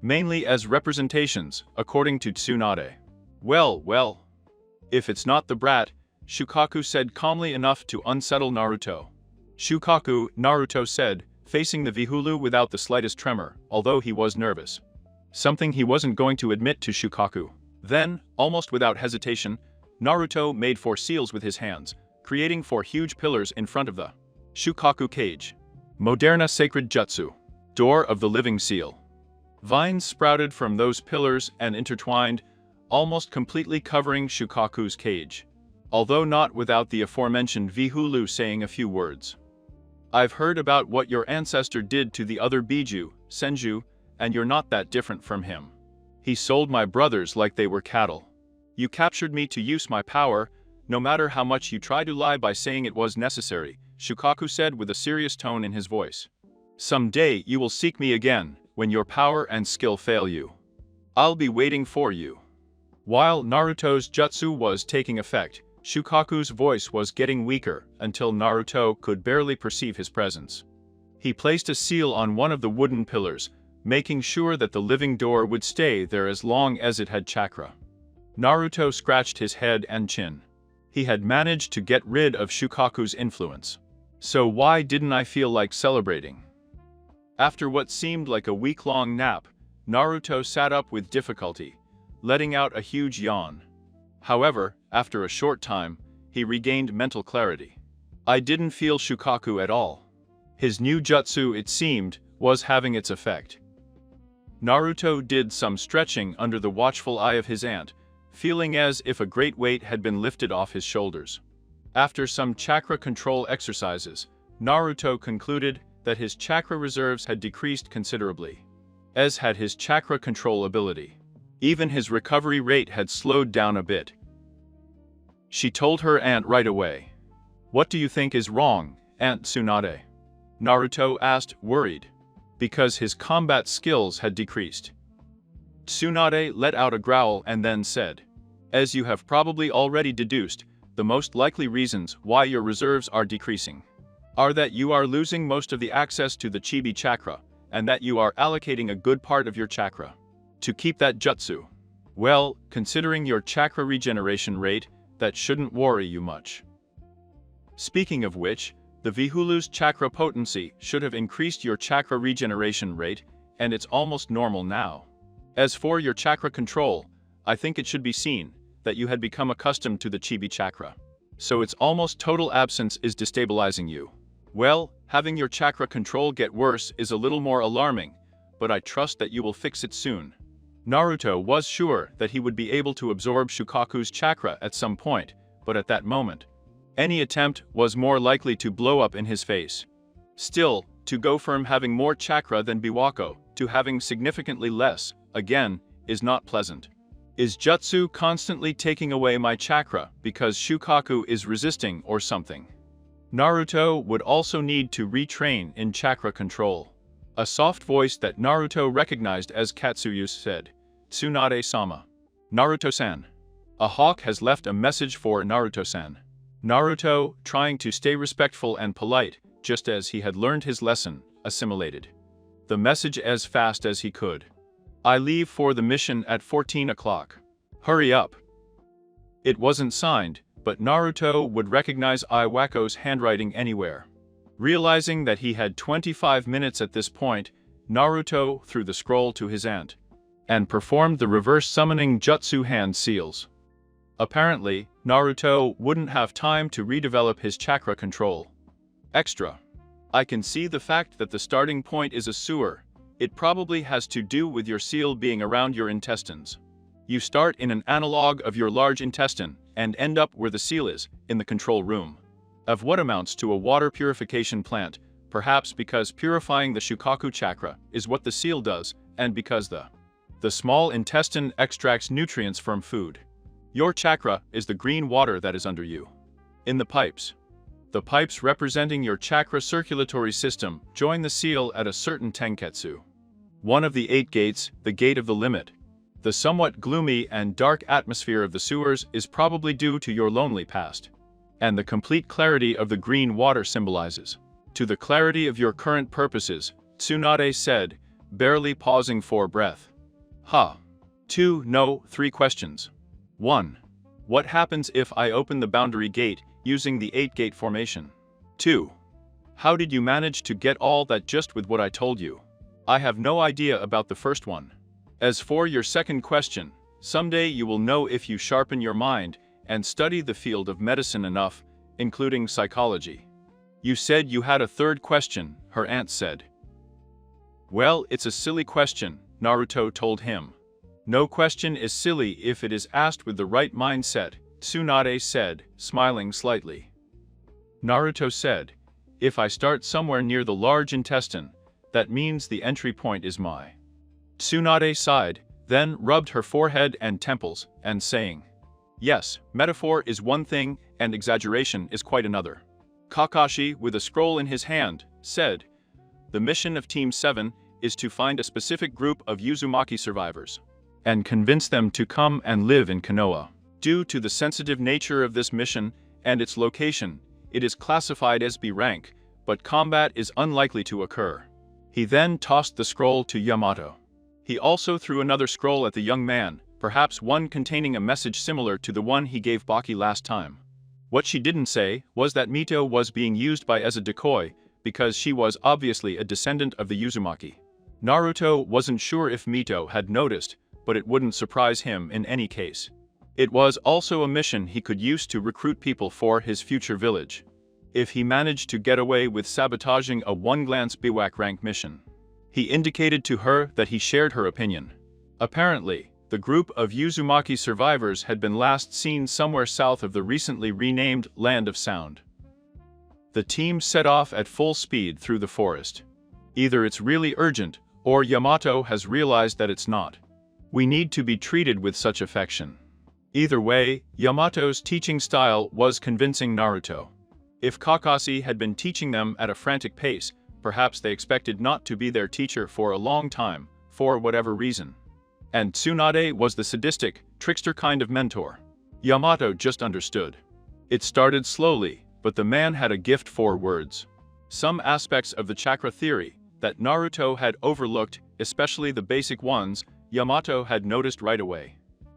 S2: Mainly as representations, according to Tsunade. Well, if it's not the brat, Shukaku said calmly enough to unsettle Naruto. Shukaku, Naruto said, facing the Vihulu without the slightest tremor, although he was nervous. Something he wasn't going to admit to Shukaku. Then, almost without hesitation, Naruto made 4 seals with his hands, creating 4 huge pillars in front of the Shukaku cage. Moderna Sacred Jutsu. Door of the Living Seal. Vines sprouted from those pillars and intertwined, almost completely covering Shukaku's cage. Although not without the aforementioned Vihulu saying a few words. "I've heard about what your ancestor did to the other Biju, Senju, and you're not that different from him. He sold my brothers like they were cattle. You captured me to use my power, no matter how much you try to lie by saying it was necessary," Shukaku said with a serious tone in his voice. "Someday you will seek me again, when your power and skill fail you. I'll be waiting for you." While Naruto's jutsu was taking effect, Shukaku's voice was getting weaker until Naruto could barely perceive his presence. He placed a seal on one of the wooden pillars, making sure that the living door would stay there as long as it had chakra. Naruto scratched his head and chin. He had managed to get rid of Shukaku's influence. So why didn't I feel like celebrating? After what seemed like a week-long nap, Naruto sat up with difficulty, letting out a huge yawn. However, after a short time, he regained mental clarity. I didn't feel Shukaku at all. His new jutsu, it seemed, was having its effect. Naruto did some stretching under the watchful eye of his aunt, feeling as if a great weight had been lifted off his shoulders. After some chakra control exercises, Naruto concluded that his chakra reserves had decreased considerably, as had his chakra control ability. Even his recovery rate had slowed down a bit. She told her aunt right away. "What do you think is wrong, Aunt Tsunade?" Naruto asked, worried. Because his combat skills had decreased. Tsunade let out a growl and then said, "As you have probably already deduced, the most likely reasons why your reserves are decreasing are that you are losing most of the access to the chibi chakra, and that you are allocating a good part of your chakra to keep that jutsu. Well, considering your chakra regeneration rate, that shouldn't worry you much. Speaking of which, the Vihulu's chakra potency should have increased your chakra regeneration rate, and it's almost normal now. As for your chakra control, I think it should be seen that you had become accustomed to the chibi chakra. So its almost total absence is destabilizing you. Well, having your chakra control get worse is a little more alarming, but I trust that you will fix it soon." Naruto was sure that he would be able to absorb Shukaku's chakra at some point, but at that moment, any attempt was more likely to blow up in his face. Still, to go from having more chakra than Biwako to having significantly less, again, is not pleasant. Is jutsu constantly taking away my chakra because Shukaku is resisting or something? Naruto would also need to retrain in chakra control. A soft voice that Naruto recognized as Katsuyu said, "Tsunade-sama. Naruto-san. A hawk has left a message for Naruto-san." Naruto, trying to stay respectful and polite, just as he had learned his lesson, assimilated the message as fast as he could. "I leave for the mission at 14 o'clock. Hurry up." It wasn't signed, but Naruto would recognize Iwako's handwriting anywhere. Realizing that he had 25 minutes at this point, Naruto threw the scroll to his aunt and performed the reverse summoning jutsu hand seals. Apparently, Naruto wouldn't have time to redevelop his chakra control. Extra. I can see the fact that the starting point is a sewer. It probably has to do with your seal being around your intestines. You start in an analog of your large intestine and end up where the seal is, in the control room of what amounts to a water purification plant, perhaps because purifying the Shukaku chakra is what the seal does, and because the small intestine extracts nutrients from food. Your chakra is the green water that is under you. In the pipes. The pipes representing your chakra circulatory system join the seal at a certain tenketsu. One of the 8 gates, the gate of the limit. The somewhat gloomy and dark atmosphere of the sewers is probably due to your lonely past. And the complete clarity of the green water symbolizes to the clarity of your current purposes, Tsunade said, barely pausing for breath. 3 questions. 1. What happens if I open the boundary gate using the 8-gate formation? 2. How did you manage to get all that just with what I told you? I have no idea about the first one. As for your second question, someday you will know if you sharpen your mind and study the field of medicine enough, including psychology. You said you had a third question, her aunt said. Well, it's a silly question, Naruto told him. No question is silly if it is asked with the right mindset, Tsunade said, smiling slightly. Naruto said, if I start somewhere near the large intestine, that means the entry point is my. Tsunade sighed, then rubbed her forehead and temples, and saying, yes, metaphor is one thing, and exaggeration is quite another. Kakashi, with a scroll in his hand, said, the mission of Team 7 is to find a specific group of Uzumaki survivors and convince them to come and live in Konoha. Due to the sensitive nature of this mission and its location, it is classified as B rank, but combat is unlikely to occur. He then tossed the scroll to Yamato. He also threw another scroll at the young man, perhaps one containing a message similar to the one he gave Baki last time. What she didn't say was that Mito was being used as a decoy, because she was obviously a descendant of the Uzumaki. Naruto wasn't sure if Mito had noticed, but it wouldn't surprise him in any case. It was also a mission he could use to recruit people for his future village, if he managed to get away with sabotaging a one-glance bivouac rank mission. He indicated to her that he shared her opinion. Apparently, the group of Uzumaki survivors had been last seen somewhere south of the recently renamed Land of Sound. The team set off at full speed through the forest. Either it's really urgent, or Yamato has realized that it's not. We need to be treated with such affection. Either way, Yamato's teaching style was convincing Naruto. If Kakashi had been teaching them at a frantic pace, perhaps they expected not to be their teacher for a long time, for whatever reason. And Tsunade was the sadistic, trickster kind of mentor. Yamato just understood. It started slowly, but the man had a gift for words. Some aspects of the chakra theory that Naruto had overlooked, especially the basic ones, Yamato had noticed right away,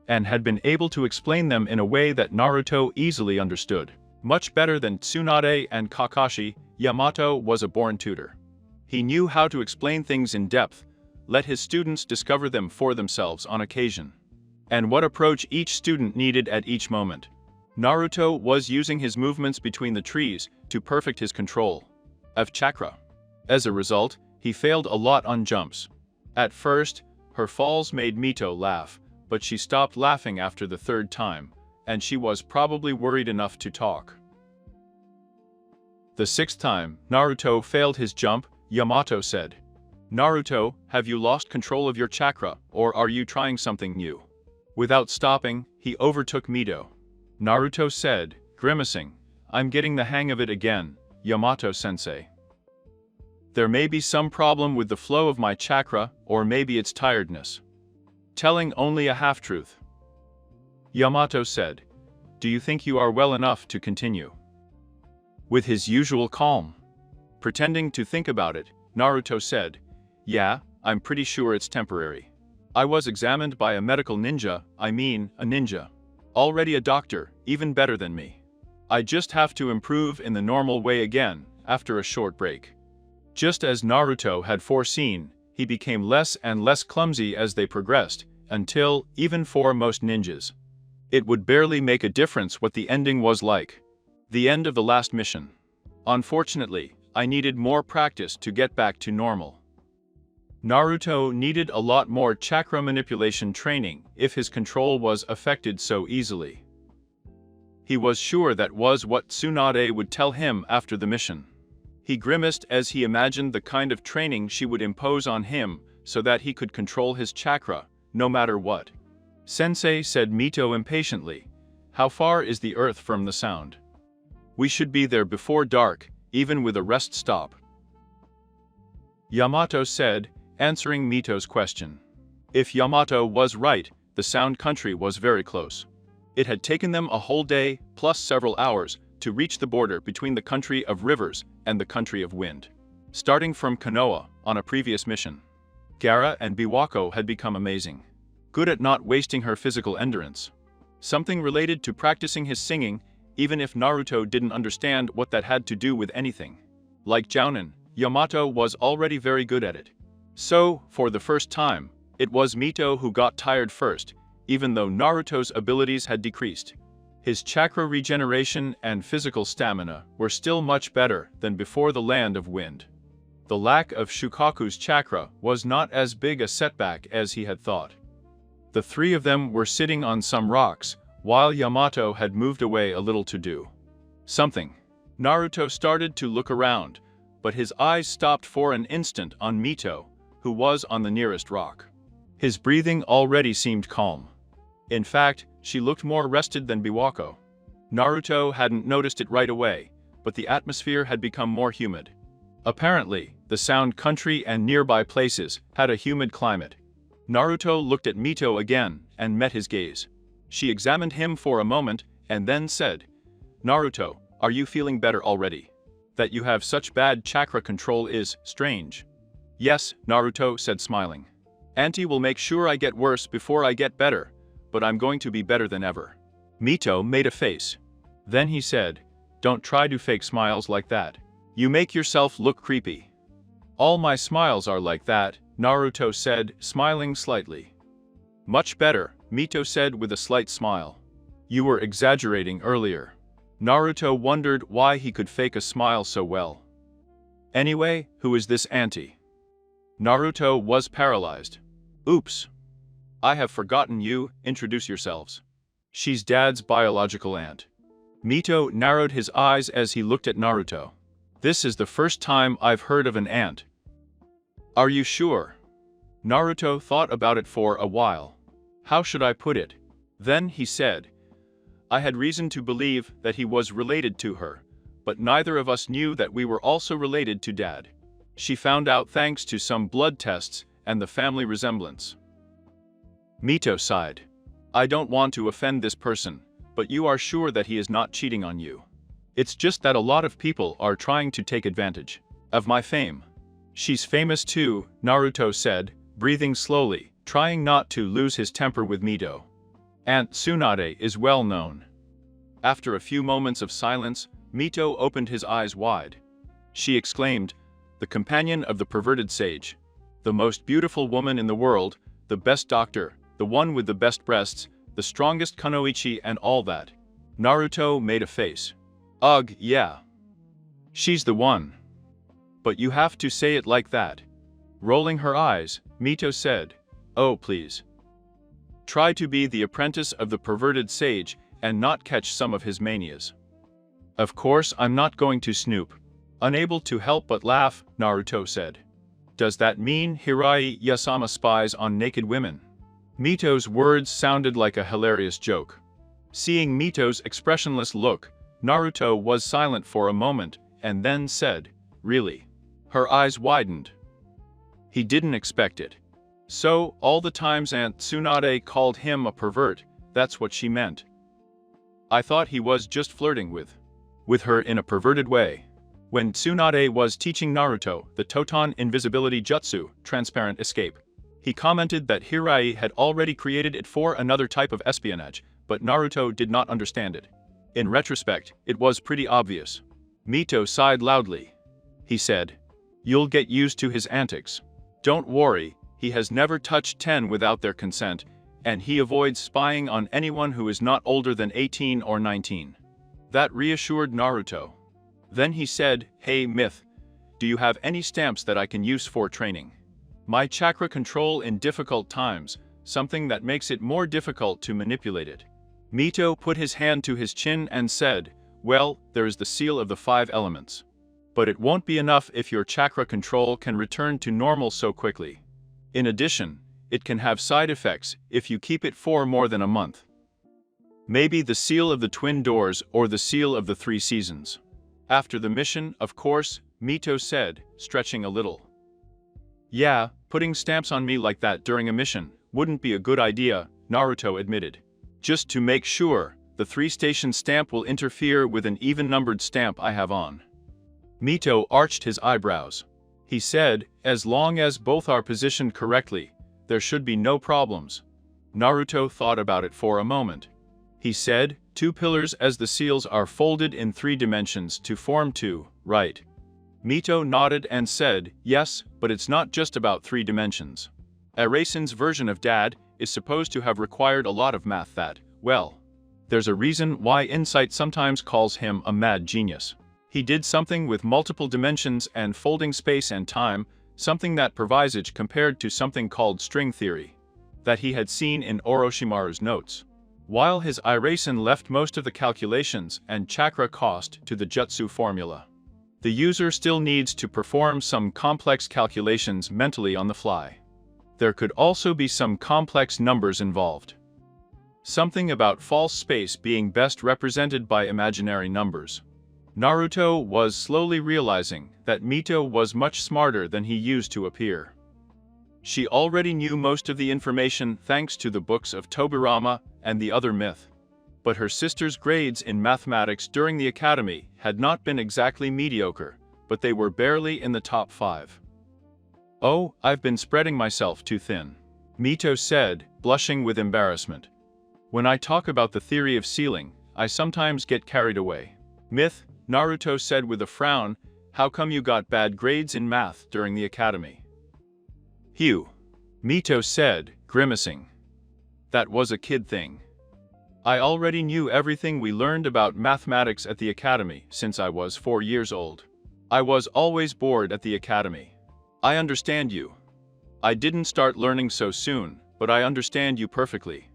S2: and had been able to explain them in a way that Naruto easily understood. Much better than Tsunade and Kakashi, Yamato was a born tutor. He knew how to explain things in depth, let his students discover them for themselves on occasion, and what approach each student needed at each moment. Naruto was using his movements between the trees to perfect his control of chakra. As a result, he failed a lot on jumps. At first, her falls made Mito laugh, but she stopped laughing after the third time, and she was probably worried enough to talk. The sixth time Naruto failed his jump, Yamato said, "Naruto, have you lost control of your chakra, or are you trying something new?" Without stopping, he overtook Mito. Naruto said, grimacing, "I'm getting the hang of it again, Yamato-sensei. There may be some problem with the flow of my chakra, or maybe it's tiredness." Telling only a half-truth. Yamato said, "Do you think you are well enough to continue?" With his usual calm. Pretending to think about it, Naruto said, "Yeah, I'm pretty sure it's temporary. I was examined by a medical ninja, a ninja. Already a doctor, even better than me. I just have to improve in the normal way again, after a short break." Just as Naruto had foreseen, he became less and less clumsy as they progressed, until, even for most ninjas, it would barely make a difference what the ending was like. The end of the last mission. Unfortunately, I needed more practice to get back to normal. Naruto needed a lot more chakra manipulation training if his control was affected so easily. He was sure that was what Tsunade would tell him after the mission. He grimaced as he imagined the kind of training she would impose on him so that he could control his chakra, no matter what. "Sensei," said Mito impatiently, "how far is the earth from the sound? We should be there before dark, even with a rest stop." Yamato said, answering Mito's question. If Yamato was right, the Sound Country was very close. It had taken them a whole day, plus several hours, to reach the border between the country of rivers and the country of wind. Starting from Konoha, on a previous mission, Gaara and Biwako had become amazing. Good at not wasting her physical endurance. Something related to practicing his singing, even if Naruto didn't understand what that had to do with anything. Like Jounin, Yamato was already very good at it. So, for the first time, it was Mito who got tired first, even though Naruto's abilities had decreased. His chakra regeneration and physical stamina were still much better than before the Land of Wind. The lack of Shukaku's chakra was not as big a setback as he had thought. The three of them were sitting on some rocks, while Yamato had moved away a little to do something. Naruto started to look around, but his eyes stopped for an instant on Mito, who was on the nearest rock. His breathing already seemed calm. In fact, she looked more rested than Biwako. Naruto hadn't noticed it right away, but the atmosphere had become more humid. Apparently, the Sound Country and nearby places had a humid climate. Naruto looked at Mito again and met his gaze. She examined him for a moment and then said, "Naruto, are you feeling better already? That you have such bad chakra control is strange." "Yes," Naruto said smiling. "Auntie will make sure I get worse before I get better, but I'm going to be better than ever." Mito made a face. Then he said, "Don't try to fake smiles like that. You make yourself look creepy." "All my smiles are like that," Naruto said, smiling slightly. "Much better," Mito said with a slight smile. "You were exaggerating earlier." Naruto wondered why he could fake a smile so well. "Anyway, who is this auntie?" Naruto was paralyzed. "Oops. I have forgotten you, introduce yourselves." "She's Dad's biological aunt." Mito narrowed his eyes as he looked at Naruto. This is the first time I've heard of an ant. Are you sure? Naruto thought about it for a while. How should I put it? Then he said, I had reason to believe that he was related to her, but neither of us knew that we were also related to Dad. She found out thanks to some blood tests and the family resemblance. Mito sighed. I don't want to offend this person, but you are sure that he is not cheating on you. It's just that a lot of people are trying to take advantage of my fame. She's famous too, Naruto said, breathing slowly, trying not to lose his temper with Mito. Aunt Tsunade is well known. After a few moments of silence, Mito opened his eyes wide. She exclaimed, the companion of the perverted sage. The most beautiful woman in the world, the best doctor, the one with the best breasts, the strongest kunoichi and all that. Naruto made a face. Ugh, yeah. She's the one. But you have to say it like that. Rolling her eyes, Mito said, oh please. Try to be the apprentice of the perverted sage and not catch some of his manias. Of course I'm not going to snoop. Unable to help but laugh, Naruto said. Does that mean Hirai Yasama spies on naked women? Mito's words sounded like a hilarious joke. Seeing Mito's expressionless look, Naruto was silent for a moment and then said, really? Her eyes widened. He didn't expect it. So, all the times Aunt Tsunade called him a pervert, that's what she meant. I thought he was just flirting with her in a perverted way. When Tsunade was teaching Naruto the Totan invisibility jutsu, transparent escape, he commented that Hirai had already created it for another type of espionage, but Naruto did not understand it. In retrospect, it was pretty obvious. Mito sighed loudly. He said, you'll get used to his antics. Don't worry, he has never touched 10 without their consent, and he avoids spying on anyone who is not older than 18 or 19. That reassured Naruto. Then he said, hey Myth, do you have any stamps that I can use for training? My chakra control in difficult times, something that makes it more difficult to manipulate it. Mito put his hand to his chin and said, well, there is the seal of the 5 elements. But it won't be enough if your chakra control can return to normal so quickly. In addition, it can have side effects if you keep it for more than a month. Maybe the seal of the twin doors or the seal of the 3 seasons. After the mission, of course, Mito said, stretching a little. Yeah, putting stamps on me like that during a mission wouldn't be a good idea, Naruto admitted. Just to make sure, the 3-station stamp will interfere with an even-numbered stamp I have on. Mito arched his eyebrows. He said, as long as both are positioned correctly, there should be no problems. Naruto thought about it for a moment. He said, 2 pillars as the seals are folded in 3 dimensions to form 2, right? Mito nodded and said, yes, but it's not just about 3 dimensions. Erasen's version of Dad is supposed to have required a lot of math that, well, there's a reason why Insight sometimes calls him a mad genius. He did something with multiple dimensions and folding space and time, something that Pervisage compared to something called string theory, that he had seen in Orochimaru's notes. While his Erasen left most of the calculations and chakra cost to the jutsu formula. The user still needs to perform some complex calculations mentally on the fly. There could also be some complex numbers involved. Something about false space being best represented by imaginary numbers. Naruto was slowly realizing that Mito was much smarter than he used to appear. She already knew most of the information thanks to the books of Tobirama and the other myth. But her sister's grades in mathematics during the academy had not been exactly mediocre, but they were barely in the top 5. Oh, I've been spreading myself too thin, Mito said, blushing with embarrassment. When I talk about the theory of sealing, I sometimes get carried away. Myth, Naruto said with a frown, how come you got bad grades in math during the academy? Hugh, Mito said, grimacing. That was a kid thing. I already knew everything we learned about mathematics at the academy since I was 4 years old. I was always bored at the academy. I understand you. I didn't start learning so soon, but I understand you perfectly,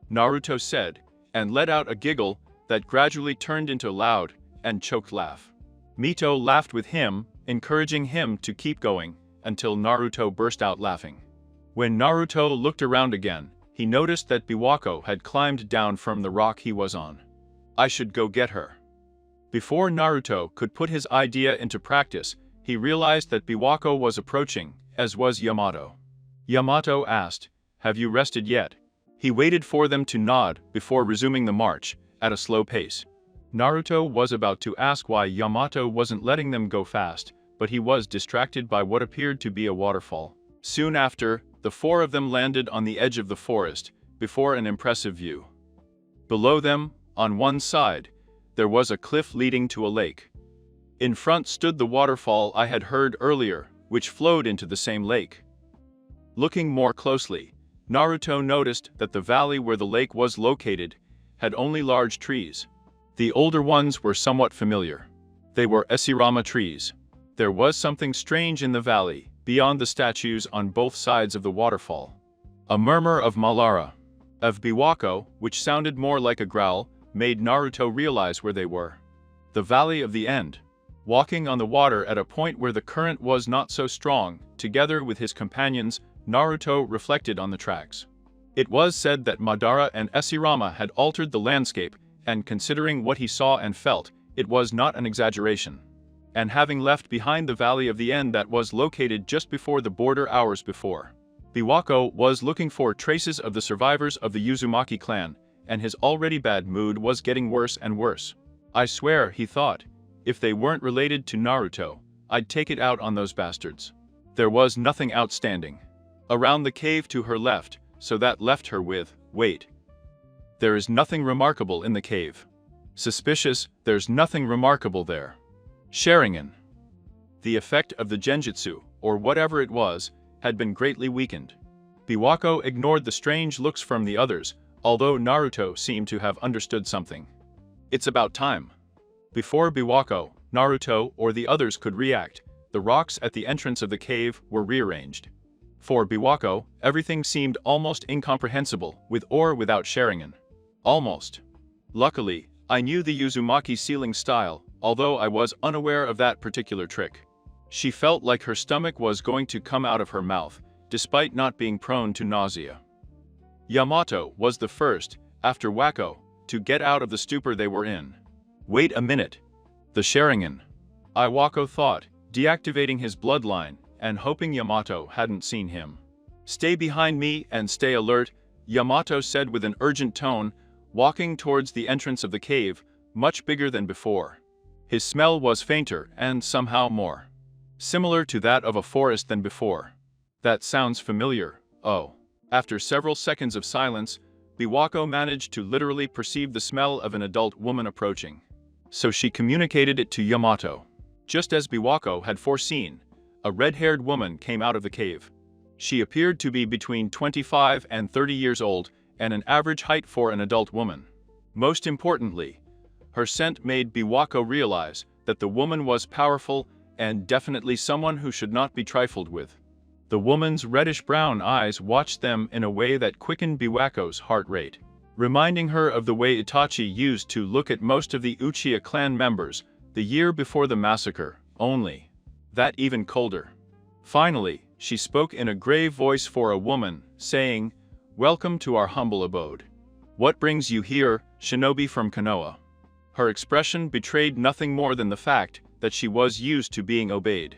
S2: Naruto said, and let out a giggle that gradually turned into a loud and choked laugh. Mito laughed with him, encouraging him to keep going, until Naruto burst out laughing. When Naruto looked around again, he noticed that Biwako had climbed down from the rock he was on. I should go get her. Before Naruto could put his idea into practice, he realized that Biwako was approaching, as was Yamato. Yamato asked, "Have you rested yet?" He waited for them to nod before resuming the march, at a slow pace. Naruto was about to ask why Yamato wasn't letting them go fast, but he was distracted by what appeared to be a waterfall. Soon after, the four of them landed on the edge of the forest, before an impressive view. Below them, on one side, there was a cliff leading to a lake. In front stood the waterfall I had heard earlier, which flowed into the same lake. Looking more closely, Naruto noticed that the valley where the lake was located had only large trees. The older ones were somewhat familiar. They were Esirama trees. There was something strange in the valley, beyond the statues on both sides of the waterfall. A murmur of Malara, of Biwako, which sounded more like a growl, made Naruto realize where they were. The Valley of the End. Walking on the water at a point where the current was not so strong, together with his companions, Naruto reflected on the tracks. It was said that Madara and Esirama had altered the landscape, and considering what he saw and felt, it was not an exaggeration. And having left behind the Valley of the End that was located just before the border hours before, Biwako was looking for traces of the survivors of the Uzumaki clan, and his already bad mood was getting worse and worse. I swear, he thought, if they weren't related to Naruto, I'd take it out on those bastards. There was nothing outstanding around the cave to her left, so that left her with, wait. There is nothing remarkable in the cave. Suspicious, there's nothing remarkable there. Sharingan. The effect of the genjutsu, or whatever it was, had been greatly weakened. Biwako ignored the strange looks from the others, although Naruto seemed to have understood something. It's about time. Before Biwako, Naruto, or the others could react, the rocks at the entrance of the cave were rearranged. For Biwako, everything seemed almost incomprehensible, with or without Sharingan. Almost. Luckily, I knew the Uzumaki sealing style, although I was unaware of that particular trick. She felt like her stomach was going to come out of her mouth, despite not being prone to nausea. Yamato was the first, after Wako, to get out of the stupor they were in. Wait a minute. The Sharingan. Iwako thought, deactivating his bloodline, and hoping Yamato hadn't seen him. Stay behind me and stay alert, Yamato said with an urgent tone, walking towards the entrance of the cave, much bigger than before. His smell was fainter and somehow more similar to that of a forest than before. That sounds familiar, oh. After several seconds of silence, Biwako managed to literally perceive the smell of an adult woman approaching. So she communicated it to Yamato. Just as Biwako had foreseen, a red-haired woman came out of the cave. She appeared to be between 25 and 30 years old, and an average height for an adult woman. Most importantly, her scent made Biwako realize that the woman was powerful and definitely someone who should not be trifled with. The woman's reddish-brown eyes watched them in a way that quickened Biwako's heart rate, reminding her of the way Itachi used to look at most of the Uchiha clan members the year before the massacre, only that even colder. Finally, she spoke in a grave voice for a woman, saying, "Welcome to our humble abode. What brings you here, shinobi from Konoha?" Her expression betrayed nothing more than the fact that she was used to being obeyed.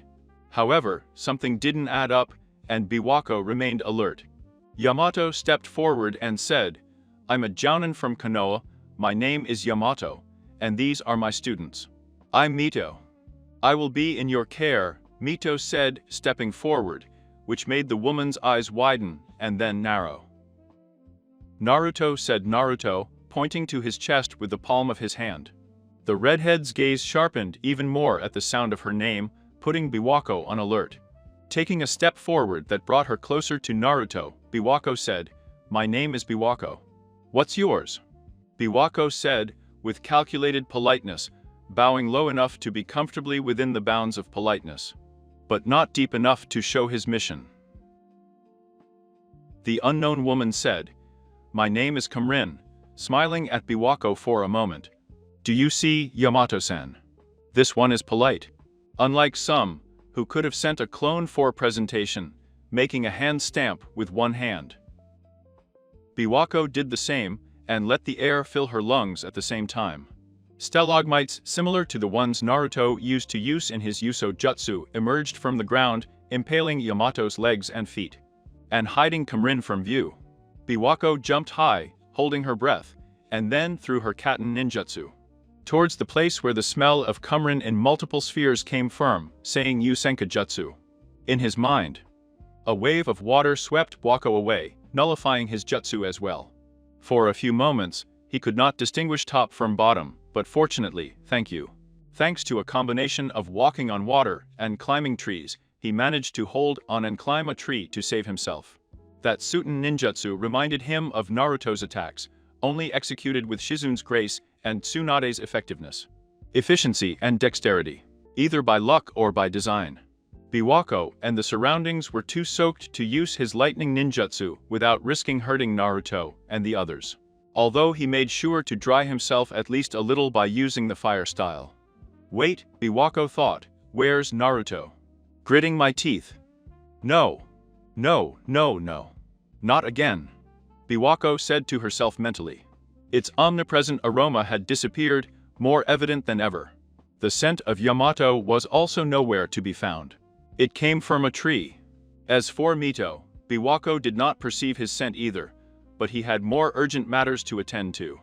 S2: However, something didn't add up, and Biwako remained alert. Yamato stepped forward and said, "I'm a jounin from Konoha, my name is Yamato, and these are my students. I'm Mito. I will be in your care," Mito said, stepping forward, which made the woman's eyes widen and then narrow. Naruto said Naruto, pointing to his chest with the palm of his hand. The redhead's gaze sharpened even more at the sound of her name, putting Biwako on alert. Taking a step forward that brought her closer to Naruto, Biwako said, "My name is Biwako. What's yours?" Biwako said, with calculated politeness, bowing low enough to be comfortably within the bounds of politeness, but not deep enough to show his mission. The unknown woman said, "My name is Kamrin," smiling at Biwako for a moment. "Do you see, Yamato-san? This one is polite. Unlike some, who could have sent a clone for presentation, making a hand stamp with one hand. Biwako did the same, and let the air fill her lungs at the same time. Stalagmites similar to the ones Naruto used to use in his Yuso Jutsu emerged from the ground, impaling Yamato's legs and feet, and hiding Kamrin from view. Biwako jumped high, holding her breath, and then threw her Katen ninjutsu towards the place where the smell of Kamrin in multiple spheres came from, saying Yusenka Jutsu. In his mind, a wave of water swept Biwako away, nullifying his jutsu as well. For a few moments, he could not distinguish top from bottom, but fortunately, thanks to a combination of walking on water and climbing trees, he managed to hold on and climb a tree to save himself. That Suten ninjutsu reminded him of Naruto's attacks, only executed with Shizun's grace and Tsunade's effectiveness, efficiency and dexterity, either by luck or by design. Biwako and the surroundings were too soaked to use his lightning ninjutsu without risking hurting Naruto and the others, although he made sure to dry himself at least a little by using the fire style. Wait, Biwako thought, where's Naruto? Gritting my teeth. No. No, no, no. Not again. Biwako said to herself mentally. Its omnipresent aroma had disappeared, more evident than ever. The scent of Yamato was also nowhere to be found. It came from a tree. As for Mito, Biwako did not perceive his scent either, but he had more urgent matters to attend to.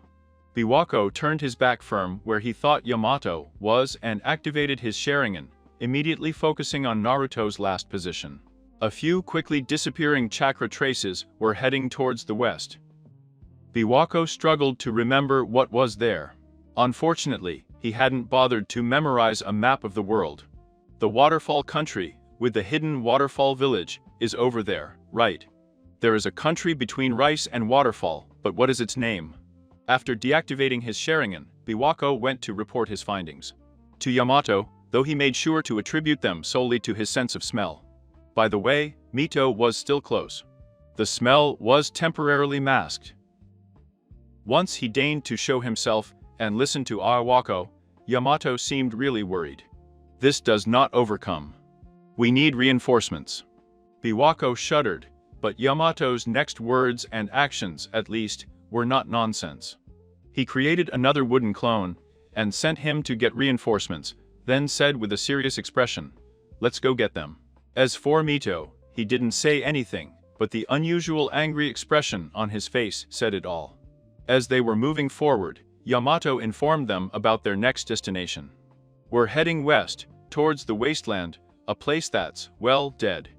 S2: Biwako turned his back from where he thought Yamato was and activated his Sharingan, immediately focusing on Naruto's last position. A few quickly disappearing chakra traces were heading towards the west. Biwako struggled to remember what was there. Unfortunately, he hadn't bothered to memorize a map of the world. The waterfall country, with the hidden waterfall village, is over there, right? There is a country between rice and waterfall, but what is its name? After deactivating his Sharingan, Biwako went to report his findings to Yamato, though he made sure to attribute them solely to his sense of smell. By the way, Mito was still close. The smell was temporarily masked. Once he deigned to show himself and listen to Biwako, Yamato seemed really worried. This does not overcome. We need reinforcements. Biwako shuddered, but Yamato's next words and actions, at least, were not nonsense. He created another wooden clone and sent him to get reinforcements, then said with a serious expression, "Let's go get them." As for Mito, he didn't say anything, but the unusual angry expression on his face said it all. As they were moving forward, Yamato informed them about their next destination. We're heading west, towards the wasteland, a place that's, well, dead.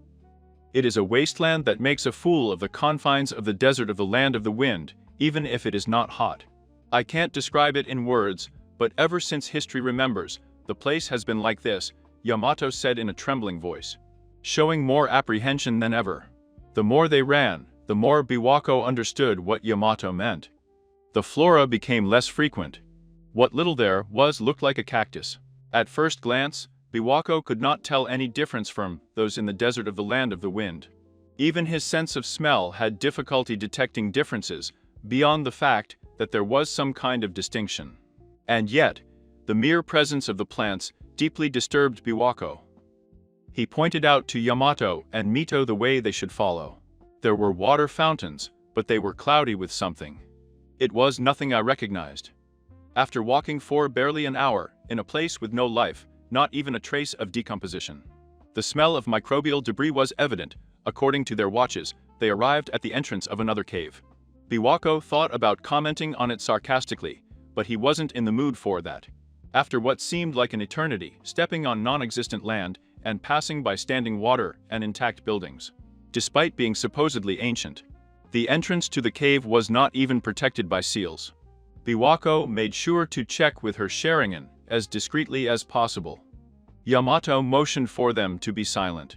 S2: It is a wasteland that makes a fool of the confines of the desert of the land of the wind, even if it is not hot. I can't describe it in words, but ever since history remembers, the place has been like this, Yamato said in a trembling voice, showing more apprehension than ever. The more they ran, the more Biwako understood what Yamato meant. The flora became less frequent. What little there was looked like a cactus. At first glance, Biwako could not tell any difference from those in the desert of the land of the wind. Even his sense of smell had difficulty detecting differences, beyond the fact that there was some kind of distinction. And yet, the mere presence of the plants deeply disturbed Biwako. He pointed out to Yamato and Mito the way they should follow. There were water fountains, but they were cloudy with something. It was nothing I recognized. After walking for barely an hour, in a place with no life, not even a trace of decomposition. The smell of microbial debris was evident. According to their watches, they arrived at the entrance of another cave. Biwako thought about commenting on it sarcastically, but he wasn't in the mood for that. After what seemed like an eternity, stepping on non-existent land and passing by standing water and intact buildings. Despite being supposedly ancient, the entrance to the cave was not even protected by seals. Biwako made sure to check with her Sharingan as discreetly as possible. Yamato motioned for them to be silent.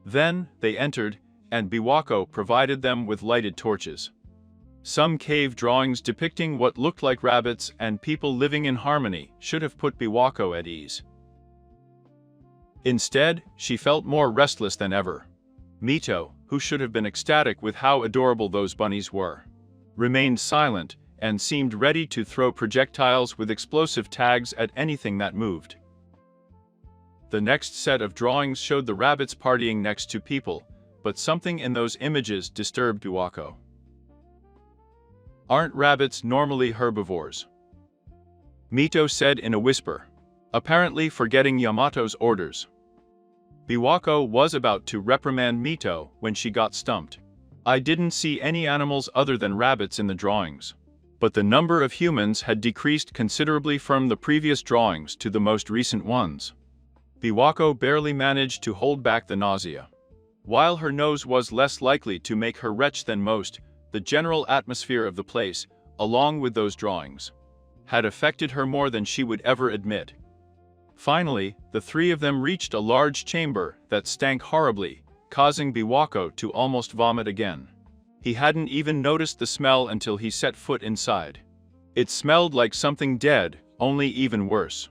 S2: Then they entered, and Biwako provided them with lighted torches. Some cave drawings depicting what looked like rabbits and people living in harmony should have put Biwako at ease. Instead, she felt more restless than ever. Mito, who should have been ecstatic with how adorable those bunnies were, remained silent and seemed ready to throw projectiles with explosive tags at anything that moved. The next set of drawings showed the rabbits partying next to people, but something in those images disturbed Biwako. "Aren't rabbits normally herbivores?" Mito said in a whisper, apparently forgetting Yamato's orders. Biwako was about to reprimand Mito when she got stumped. "I didn't see any animals other than rabbits in the drawings." But the number of humans had decreased considerably from the previous drawings to the most recent ones. Biwako barely managed to hold back the nausea. While her nose was less likely to make her retch than most, the general atmosphere of the place, along with those drawings, had affected her more than she would ever admit. Finally, the three of them reached a large chamber that stank horribly, causing Biwako to almost vomit again. He hadn't even noticed the smell until he set foot inside. It smelled like something dead, only even worse.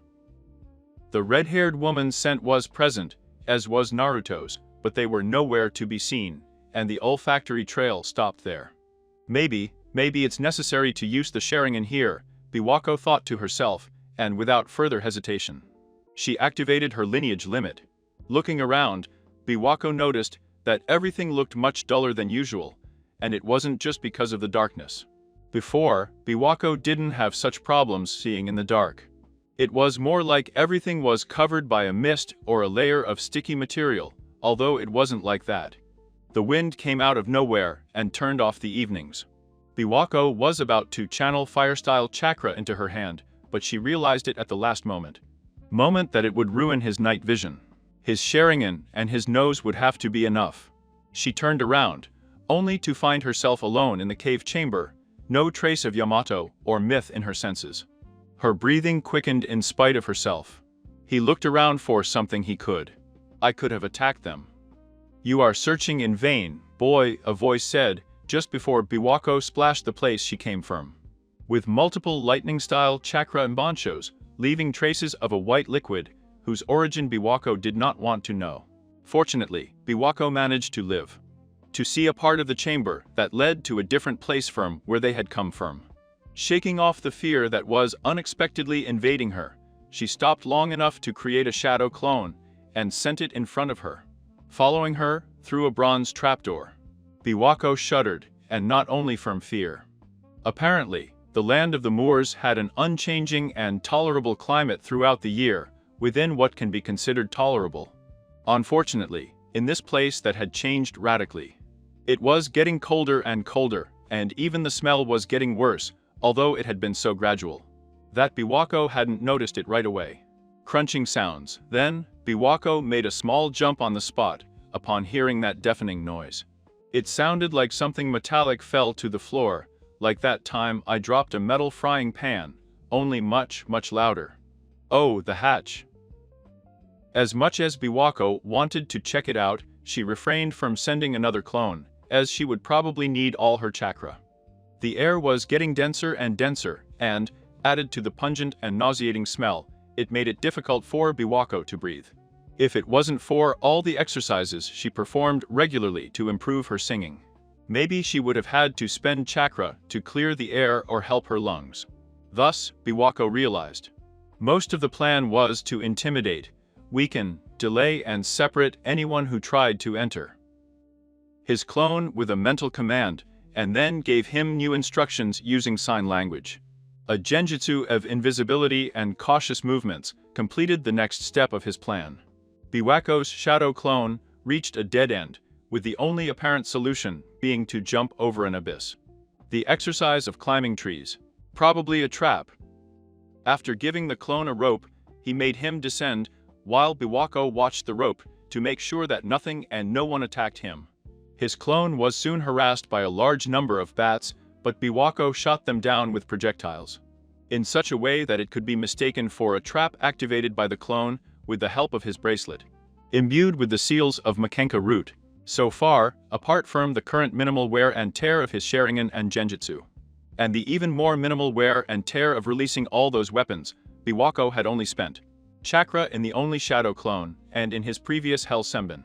S2: The red-haired woman's scent was present, as was Naruto's, but they were nowhere to be seen, and the olfactory trail stopped there. Maybe it's necessary to use the Sharingan here, Biwako thought to herself, and without further hesitation, she activated her lineage limit. Looking around, Biwako noticed that everything looked much duller than usual, and it wasn't just because of the darkness. Before, Biwako didn't have such problems seeing in the dark. It was more like everything was covered by a mist or a layer of sticky material, although it wasn't like that. The wind came out of nowhere and turned off the evenings. Biwako was about to channel fire-style chakra into her hand, but she realized it at the last moment that it would ruin his night vision. His Sharingan and his nose would have to be enough. She turned around, only to find herself alone in the cave chamber, no trace of Yamato or myth in her senses. Her breathing quickened in spite of herself. He looked around for something he could. "I could have attacked them." "You are searching in vain, boy," a voice said, just before Biwako splashed the place she came from, with multiple lightning-style chakra and banchos, leaving traces of a white liquid, whose origin Biwako did not want to know. Fortunately, Biwako managed to live to see a part of the chamber that led to a different place from where they had come from. Shaking off the fear that was unexpectedly invading her, she stopped long enough to create a shadow clone and sent it in front of her, following her through a bronze trapdoor. Biwako shuddered, and not only from fear. Apparently, the land of the Moors had an unchanging and tolerable climate throughout the year, within what can be considered tolerable. Unfortunately, in this place that had changed radically, it was getting colder and colder, and even the smell was getting worse, although it had been so gradual that Biwako hadn't noticed it right away. Crunching sounds. Then, Biwako made a small jump on the spot upon hearing that deafening noise. It sounded like something metallic fell to the floor, like that time I dropped a metal frying pan, only much, much louder. Oh, the hatch. As much as Biwako wanted to check it out, she refrained from sending another clone, as she would probably need all her chakra. The air was getting denser and denser, and, added to the pungent and nauseating smell, it made it difficult for Biwako to breathe. If it wasn't for all the exercises she performed regularly to improve her singing, maybe she would have had to spend chakra to clear the air or help her lungs. Thus, Biwako realized, most of the plan was to intimidate, weaken, delay and separate anyone who tried to enter his clone with a mental command, and then gave him new instructions using sign language. A genjutsu of invisibility and cautious movements completed the next step of his plan. Biwako's shadow clone reached a dead end, with the only apparent solution being to jump over an abyss. The exercise of climbing trees. Probably a trap. After giving the clone a rope, he made him descend, while Biwako watched the rope to make sure that nothing and no one attacked him. His clone was soon harassed by a large number of bats, but Biwako shot them down with projectiles, in such a way that it could be mistaken for a trap activated by the clone with the help of his bracelet, imbued with the seals of Makenka root. So far, apart from the current minimal wear and tear of his Sharingan and Genjutsu, and the even more minimal wear and tear of releasing all those weapons, Biwako had only spent chakra in the only shadow clone and in his previous Hell Senbon.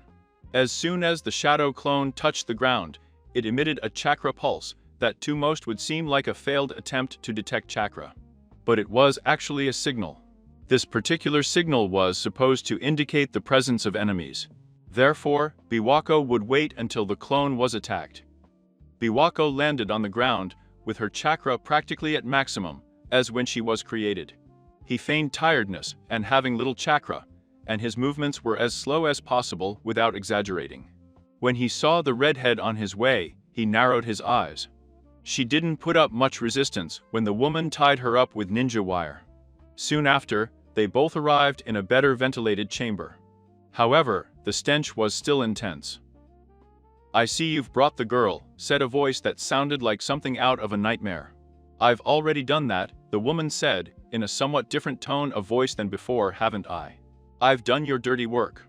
S2: As soon as the shadow clone touched the ground, it emitted a chakra pulse that to most would seem like a failed attempt to detect chakra. But it was actually a signal. This particular signal was supposed to indicate the presence of enemies. Therefore, Biwako would wait until the clone was attacked. Biwako landed on the ground, with her chakra practically at maximum, as when she was created. He feigned tiredness and having little chakra, and his movements were as slow as possible without exaggerating. When he saw the redhead on his way, he narrowed his eyes. She didn't put up much resistance when the woman tied her up with ninja wire. Soon after, they both arrived in a better ventilated chamber. However, the stench was still intense. "I see you've brought the girl," said a voice that sounded like something out of a nightmare. "I've already done that," the woman said, in a somewhat different tone of voice than before, "haven't I? I've done your dirty work.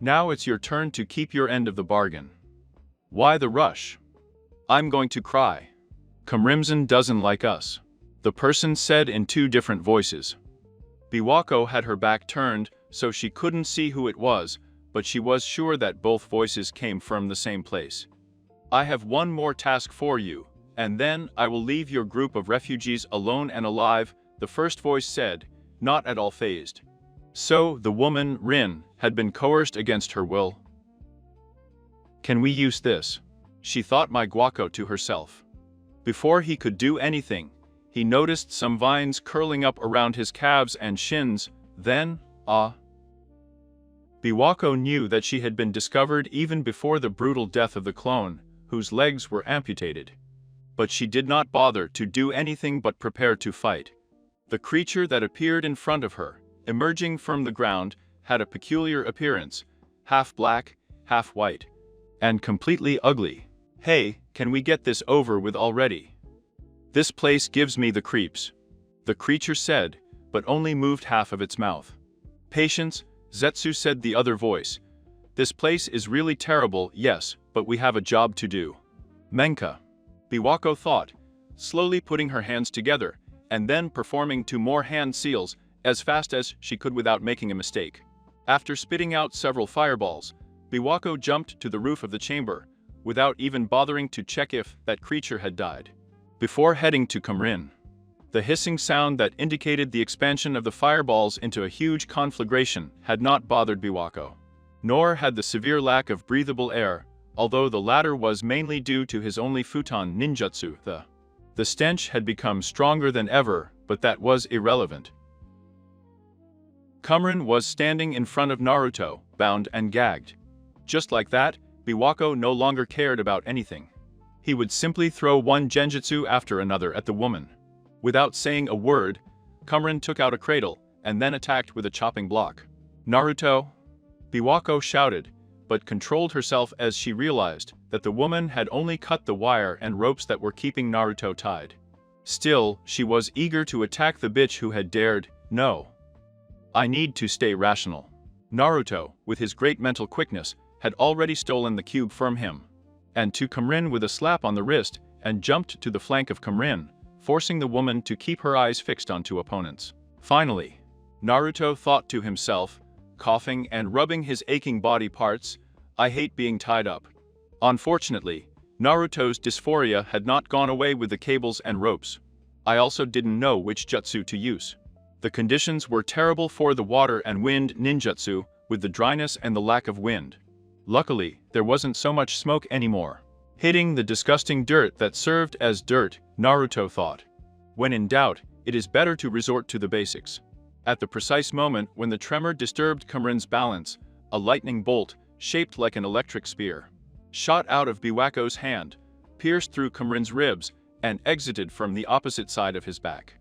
S2: Now it's your turn to keep your end of the bargain." "Why the rush? I'm going to cry. Kumrimson doesn't like us," the person said in two different voices. Biwako had her back turned, so she couldn't see who it was, but she was sure that both voices came from the same place. "I have one more task for you, and then I will leave your group of refugees alone and alive," the first voice said, not at all fazed. So, the woman, Rin, had been coerced against her will. "Can we use this?" she thought my Guaco to herself. Before he could do anything, he noticed some vines curling up around his calves and shins, then, Biwako knew that she had been discovered even before the brutal death of the clone, whose legs were amputated. But she did not bother to do anything but prepare to fight. The creature that appeared in front of her, emerging from the ground, had a peculiar appearance, half black, half white, and completely ugly. "Hey, can we get this over with already? This place gives me the creeps," the creature said, but only moved half of its mouth. "Patience," Zetsu said, the other voice. "This place is really terrible, yes, but we have a job to do." "Menka," Biwako thought, slowly putting her hands together, and then performing 2 more hand seals, as fast as she could without making a mistake. After spitting out several fireballs, Biwako jumped to the roof of the chamber, without even bothering to check if that creature had died. Before heading to Kumrin, the hissing sound that indicated the expansion of the fireballs into a huge conflagration had not bothered Biwako. Nor had the severe lack of breathable air, although the latter was mainly due to his only futon ninjutsu. The stench had become stronger than ever, but that was irrelevant. Kumrin was standing in front of Naruto, bound and gagged. Just like that, Biwako no longer cared about anything. He would simply throw one genjutsu after another at the woman. Without saying a word, Kumrin took out a cradle, and then attacked with a chopping block. "Naruto!" Biwako shouted, but controlled herself as she realized that the woman had only cut the wire and ropes that were keeping Naruto tied. Still, she was eager to attack the bitch who had dared. "No. I need to stay rational." Naruto, with his great mental quickness, had already stolen the cube from him, and to Kumrin with a slap on the wrist, and jumped to the flank of Kumrin, forcing the woman to keep her eyes fixed on 2 opponents. Finally, Naruto thought to himself, coughing and rubbing his aching body parts, "I hate being tied up." Unfortunately, Naruto's dysphoria had not gone away with the cables and ropes. I also didn't know which jutsu to use. The conditions were terrible for the water and wind ninjutsu, with the dryness and the lack of wind. Luckily, there wasn't so much smoke anymore, hitting the disgusting dirt that served as dirt, Naruto thought. When in doubt, it is better to resort to the basics. At the precise moment when the tremor disturbed Kumrin's balance, a lightning bolt, shaped like an electric spear, shot out of Biwako's hand, pierced through Kumrin's ribs, and exited from the opposite side of his back.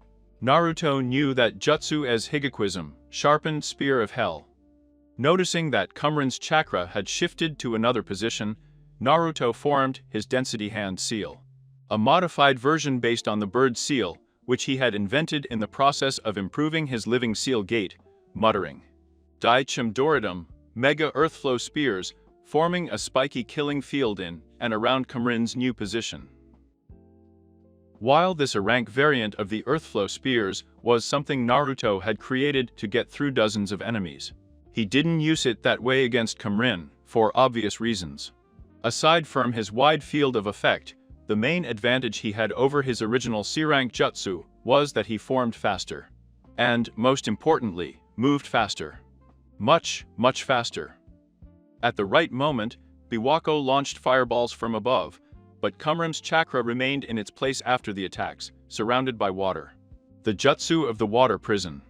S2: Naruto knew that jutsu as Higaquism, sharpened spear of hell. Noticing that Kumrin's chakra had shifted to another position, Naruto formed his density hand seal, a modified version based on the bird seal, which he had invented in the process of improving his living seal gate, muttering, "Daichim Doridum," mega earthflow spears, forming a spiky killing field in and around Kumrin's new position. While this a rank variant of the earthflow spears was something Naruto had created to get through dozens of enemies, he didn't use it that way against Kumrin, for obvious reasons. Aside from his wide field of effect, The main advantage he had over his original C-rank jutsu was that he formed faster. And, most importantly, moved faster. Much, much faster. At the right moment, Biwako launched fireballs from above, but Kumram's chakra remained in its place after the attacks, surrounded by water. The jutsu of the water prison.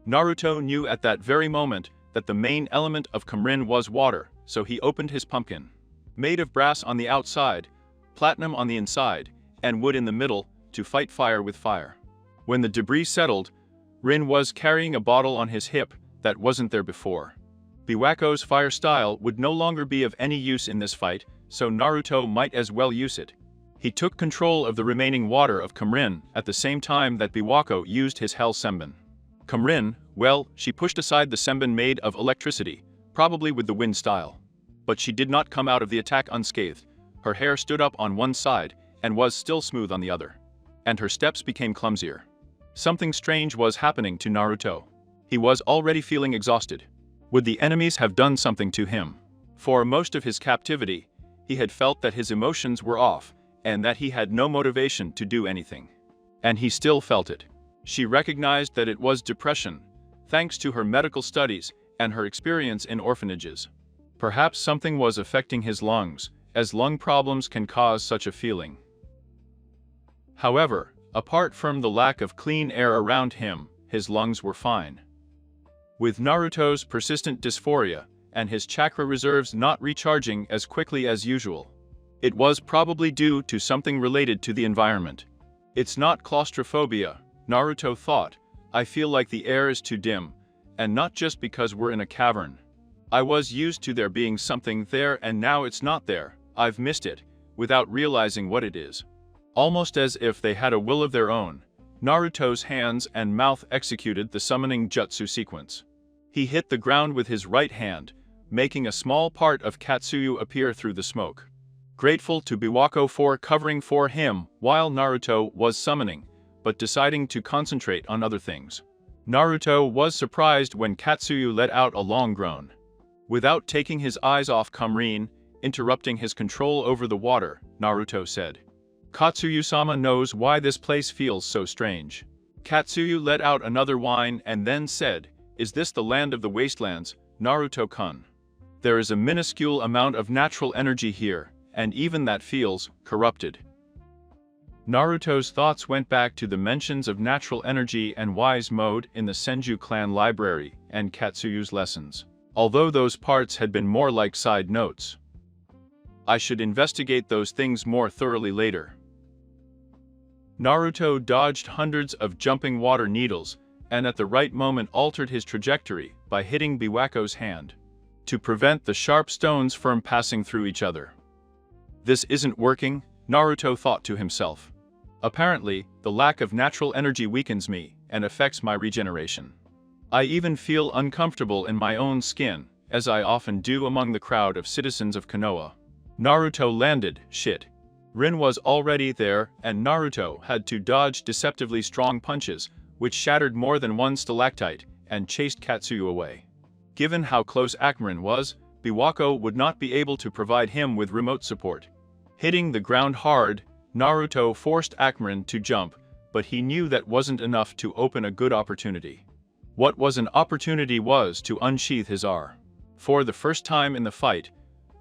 S2: Naruto knew at that very moment that the main element of Kumrin was water, so he opened his pumpkin. Made of brass on the outside, platinum on the inside, and wood in the middle, to fight fire with fire. When the debris settled, Rin was carrying a bottle on his hip that wasn't there before. Biwako's fire style would no longer be of any use in this fight, so Naruto might as well use it. He took control of the remaining water of Kumrin at the same time that Biwako used his Hell Senbon. Kumrin, well, she pushed aside the Senbon made of electricity, probably with the wind style. But she did not come out of the attack unscathed. Her hair stood up on one side and was still smooth on the other. And her steps became clumsier. Something strange was happening to Naruto. He was already feeling exhausted. Would the enemies have done something to him? For most of his captivity, he had felt that his emotions were off and that he had no motivation to do anything. And he still felt it. She recognized that it was depression, thanks to her medical studies and her experience in orphanages. Perhaps something was affecting his lungs, as lung problems can cause such a feeling. However, apart from the lack of clean air around him, his lungs were fine. With Naruto's persistent dysphoria and his chakra reserves not recharging as quickly as usual, it was probably due to something related to the environment. It's not claustrophobia, Naruto thought. I feel like the air is too dim, and not just because we're in a cavern. I was used to there being something there and now it's not there. I've missed it, without realizing what it is. Almost as if they had a will of their own, Naruto's hands and mouth executed the summoning jutsu sequence. He hit the ground with his right hand, making a small part of Katsuyu appear through the smoke. Grateful to Biwako for covering for him while Naruto was summoning, but deciding to concentrate on other things. Naruto was surprised when Katsuyu let out a long groan. Without taking his eyes off Kumrin, interrupting his control over the water, Naruto said, "Katsuyu-sama knows why this place feels so strange." Katsuyu let out another whine and then said, "Is this the land of the wastelands, Naruto-kun? There is a minuscule amount of natural energy here, and even that feels corrupted." Naruto's thoughts went back to the mentions of natural energy and wise mode in the Senju clan library and Katsuyu's lessons, although those parts had been more like side notes. I should investigate those things more thoroughly later. Naruto dodged hundreds of jumping water needles and at the right moment altered his trajectory by hitting Biwako's hand to prevent the sharp stones from passing through each other. This isn't working, Naruto thought to himself. Apparently, the lack of natural energy weakens me and affects my regeneration. I even feel uncomfortable in my own skin, as I often do among the crowd of citizens of Konoha. Naruto landed, shit. Rin was already there, and Naruto had to dodge deceptively strong punches, which shattered more than one stalactite and chased Katsuyu away. Given how close Akamarin was, Biwako would not be able to provide him with remote support. Hitting the ground hard, Naruto forced Akamarin to jump, but he knew that wasn't enough to open a good opportunity. What was an opportunity was to unsheath his R. For the first time in the fight,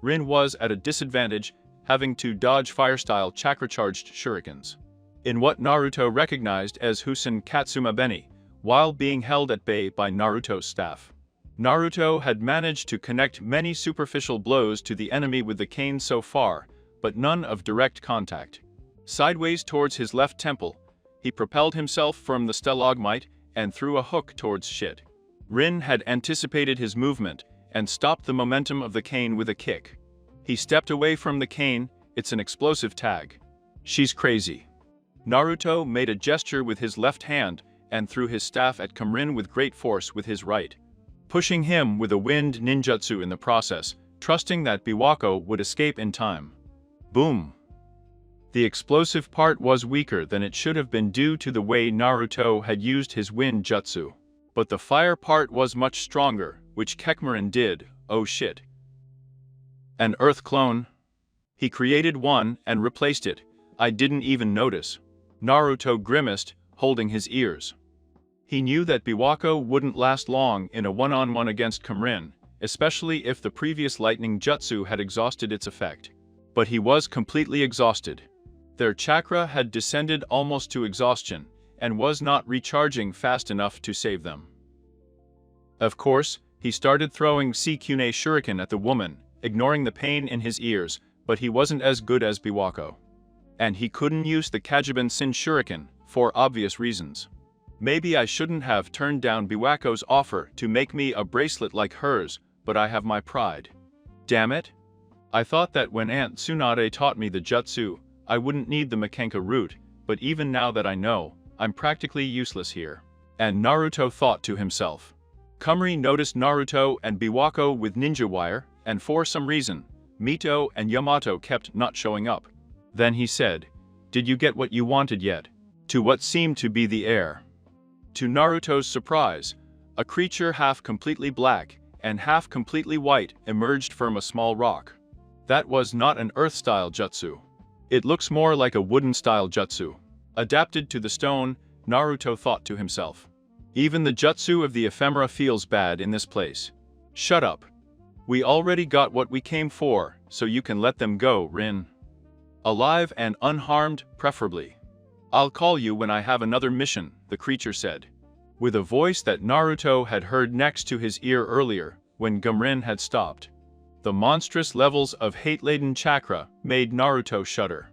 S2: Rin was at a disadvantage, having to dodge fire-style chakra-charged shurikens. In what Naruto recognized as Husen Katsuma Beni, while being held at bay by Naruto's staff. Naruto had managed to connect many superficial blows to the enemy with the cane so far, but none of direct contact. Sideways towards his left temple, he propelled himself from the stalagmite and threw a hook towards shit. Rin had anticipated his movement and stopped the momentum of the cane with a kick. He stepped away from the cane. It's an explosive tag. She's crazy. Naruto made a gesture with his left hand and threw his staff at Kumrin with great force with his right, pushing him with a wind ninjutsu in the process, trusting that Biwako would escape in time. Boom! The explosive part was weaker than it should have been due to the way Naruto had used his wind jutsu. But the fire part was much stronger, which Kekmarin did. Oh shit. An earth clone? He created one and replaced it, I didn't even notice. Naruto grimaced, holding his ears. He knew that Biwako wouldn't last long in a one-on-one against Kumrin, especially if the previous lightning jutsu had exhausted its effect. But he was completely exhausted. Their chakra had descended almost to exhaustion, and was not recharging fast enough to save them. Of course, he started throwing Sekune shuriken at the woman, ignoring the pain in his ears, but he wasn't as good as Biwako. And he couldn't use the Kajiban Sin shuriken, for obvious reasons. Maybe I shouldn't have turned down Biwako's offer to make me a bracelet like hers, but I have my pride. Damn it! I thought that when Aunt Tsunade taught me the jutsu, I wouldn't need the Makenka root, but even now that I know, I'm practically useless here. And Naruto thought to himself. Kumri noticed Naruto and Biwako with ninja wire, and for some reason, Mito and Yamato kept not showing up. Then he said, "Did you get what you wanted yet?" To what seemed to be the air. To Naruto's surprise, a creature half completely black and half completely white emerged from a small rock. That was not an earth-style jutsu. It looks more like a wooden-style jutsu. Adapted to the stone, Naruto thought to himself. Even the jutsu of the ephemera feels bad in this place. Shut up. We already got what we came for, so you can let them go, Rin. Alive and unharmed, preferably. I'll call you when I have another mission, the creature said. With a voice that Naruto had heard next to his ear earlier, when Gumrin had stopped. The monstrous levels of hate-laden chakra made Naruto shudder.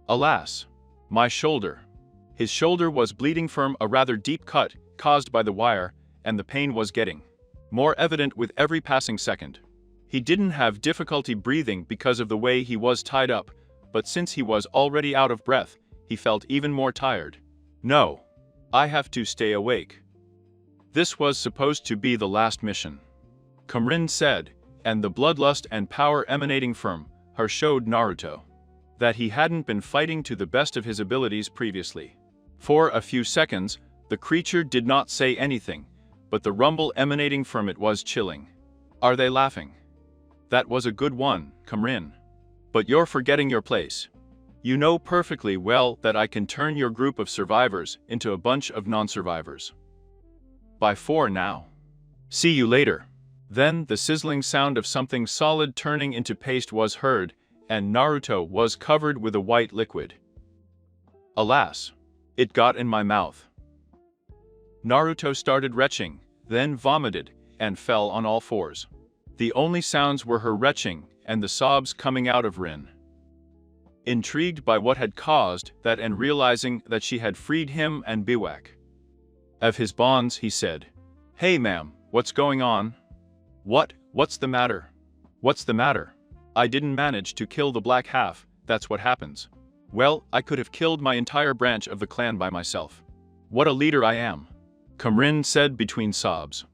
S2: Alas! My shoulder. His shoulder was bleeding from a rather deep cut caused by the wire, and the pain was getting more evident with every passing second. He didn't have difficulty breathing because of the way he was tied up, but since he was already out of breath, he felt even more tired. No. I have to stay awake. This was supposed to be the last mission. Kumrin said, and the bloodlust and power emanating from her showed Naruto that he hadn't been fighting to the best of his abilities previously. For a few seconds, the creature did not say anything, but the rumble emanating from it was chilling. Are they laughing? That was a good one, Kumrin. But you're forgetting your place. You know perfectly well that I can turn your group of survivors into a bunch of non-survivors. By 4 now. See you later. Then the sizzling sound of something solid turning into paste was heard, and Naruto was covered with a white liquid. Alas! It got in my mouth. Naruto started retching, then vomited, and fell on all fours. The only sounds were her retching and the sobs coming out of Rin. Intrigued by what had caused that and realizing that she had freed him and Biwak of his bonds, he said, "Hey ma'am, what's going on?" What's the matter? What's the matter? I didn't manage to kill the black half, that's what happens. Well, I could have killed my entire branch of the clan by myself. What a leader I am. Kumrin said between sobs.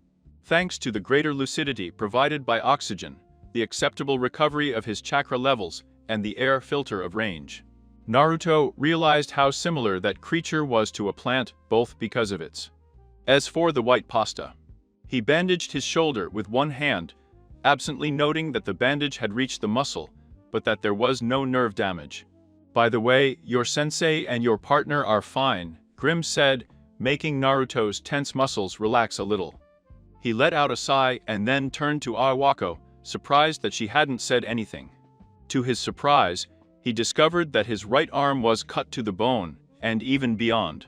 S2: Thanks to the greater lucidity provided by oxygen, the acceptable recovery of his chakra levels, and the air filter of range, Naruto realized how similar that creature was to a plant, both because of its. As for the white pasta, he bandaged his shoulder with one hand, absently noting that the bandage had reached the muscle, but that there was no nerve damage. By the way, your sensei and your partner are fine, Grim said, making Naruto's tense muscles relax a little. He let out a sigh and then turned to Iwako, surprised that she hadn't said anything. To his surprise, he discovered that his right arm was cut to the bone, and even beyond.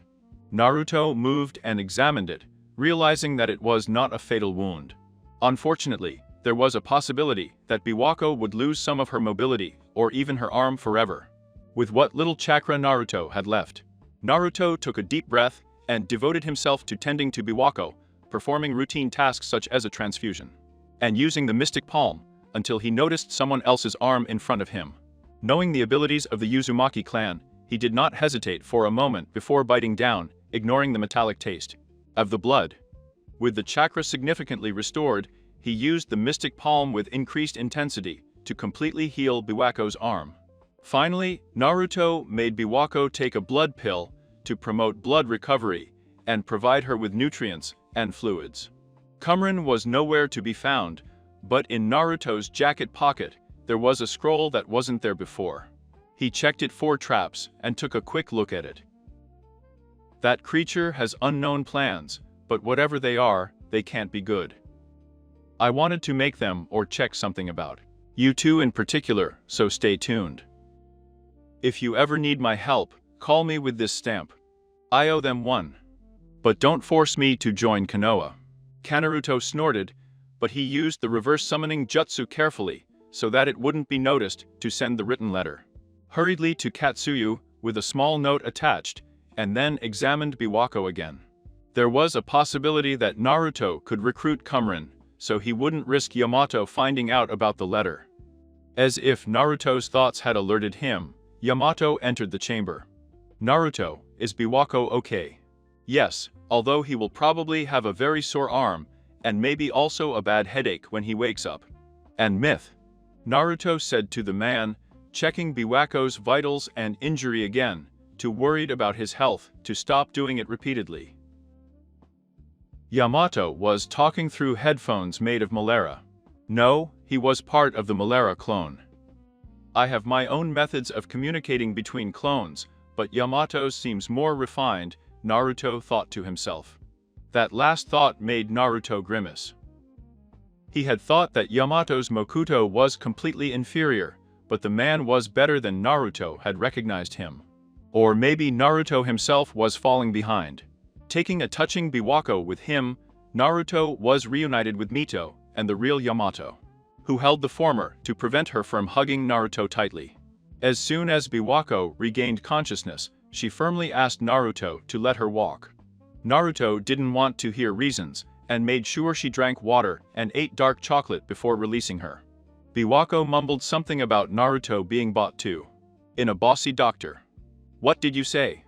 S2: Naruto moved and examined it, realizing that it was not a fatal wound. Unfortunately, there was a possibility that Biwako would lose some of her mobility, or even her arm forever. With what little chakra Naruto had left, Naruto took a deep breath and devoted himself to tending to Biwako, performing routine tasks such as a transfusion, and using the mystic palm, until he noticed someone else's arm in front of him. Knowing the abilities of the Uzumaki clan, he did not hesitate for a moment before biting down, ignoring the metallic taste of the blood. With the chakra significantly restored, he used the mystic palm with increased intensity to completely heal Biwako's arm. Finally, Naruto made Biwako take a blood pill to promote blood recovery and provide her with nutrients and fluids. Kumrin was nowhere to be found, but in Naruto's jacket pocket, there was a scroll that wasn't there before. He checked it for traps and took a quick look at it. That creature has unknown plans, but whatever they are, they can't be good. I wanted to make them or check something about you two in particular, so stay tuned. If you ever need my help, call me with this stamp. I owe them one. But don't force me to join Konoha. Naruto snorted, but he used the reverse summoning jutsu carefully, so that it wouldn't be noticed, to send the written letter hurriedly to Katsuyu with a small note attached, and then examined Biwako again. There was a possibility that Naruto could recruit Kumrin, so he wouldn't risk Yamato finding out about the letter. As if Naruto's thoughts had alerted him, Yamato entered the chamber. Naruto, is Biwako okay? Yes, although he will probably have a very sore arm, and maybe also a bad headache when he wakes up. And myth, Naruto said to the man, checking Biwako's vitals and injury again, too worried about his health to stop doing it repeatedly. Yamato was talking through headphones made of Malera. No, he was part of the Malera clone. I have my own methods of communicating between clones, but Yamato's seems more refined, Naruto thought to himself. That last thought made Naruto grimace. He had thought that Yamato's Mokuto was completely inferior, but the man was better than Naruto had recognized him. Or maybe Naruto himself was falling behind. Taking a touching Biwako with him, Naruto was reunited with Mito and the real Yamato, who held the former to prevent her from hugging Naruto tightly. As soon as Biwako regained consciousness, she firmly asked Naruto to let her walk. Naruto didn't want to hear reasons, and made sure she drank water and ate dark chocolate before releasing her. Biwako mumbled something about Naruto being bought too. In a bossy doctor. What did you say?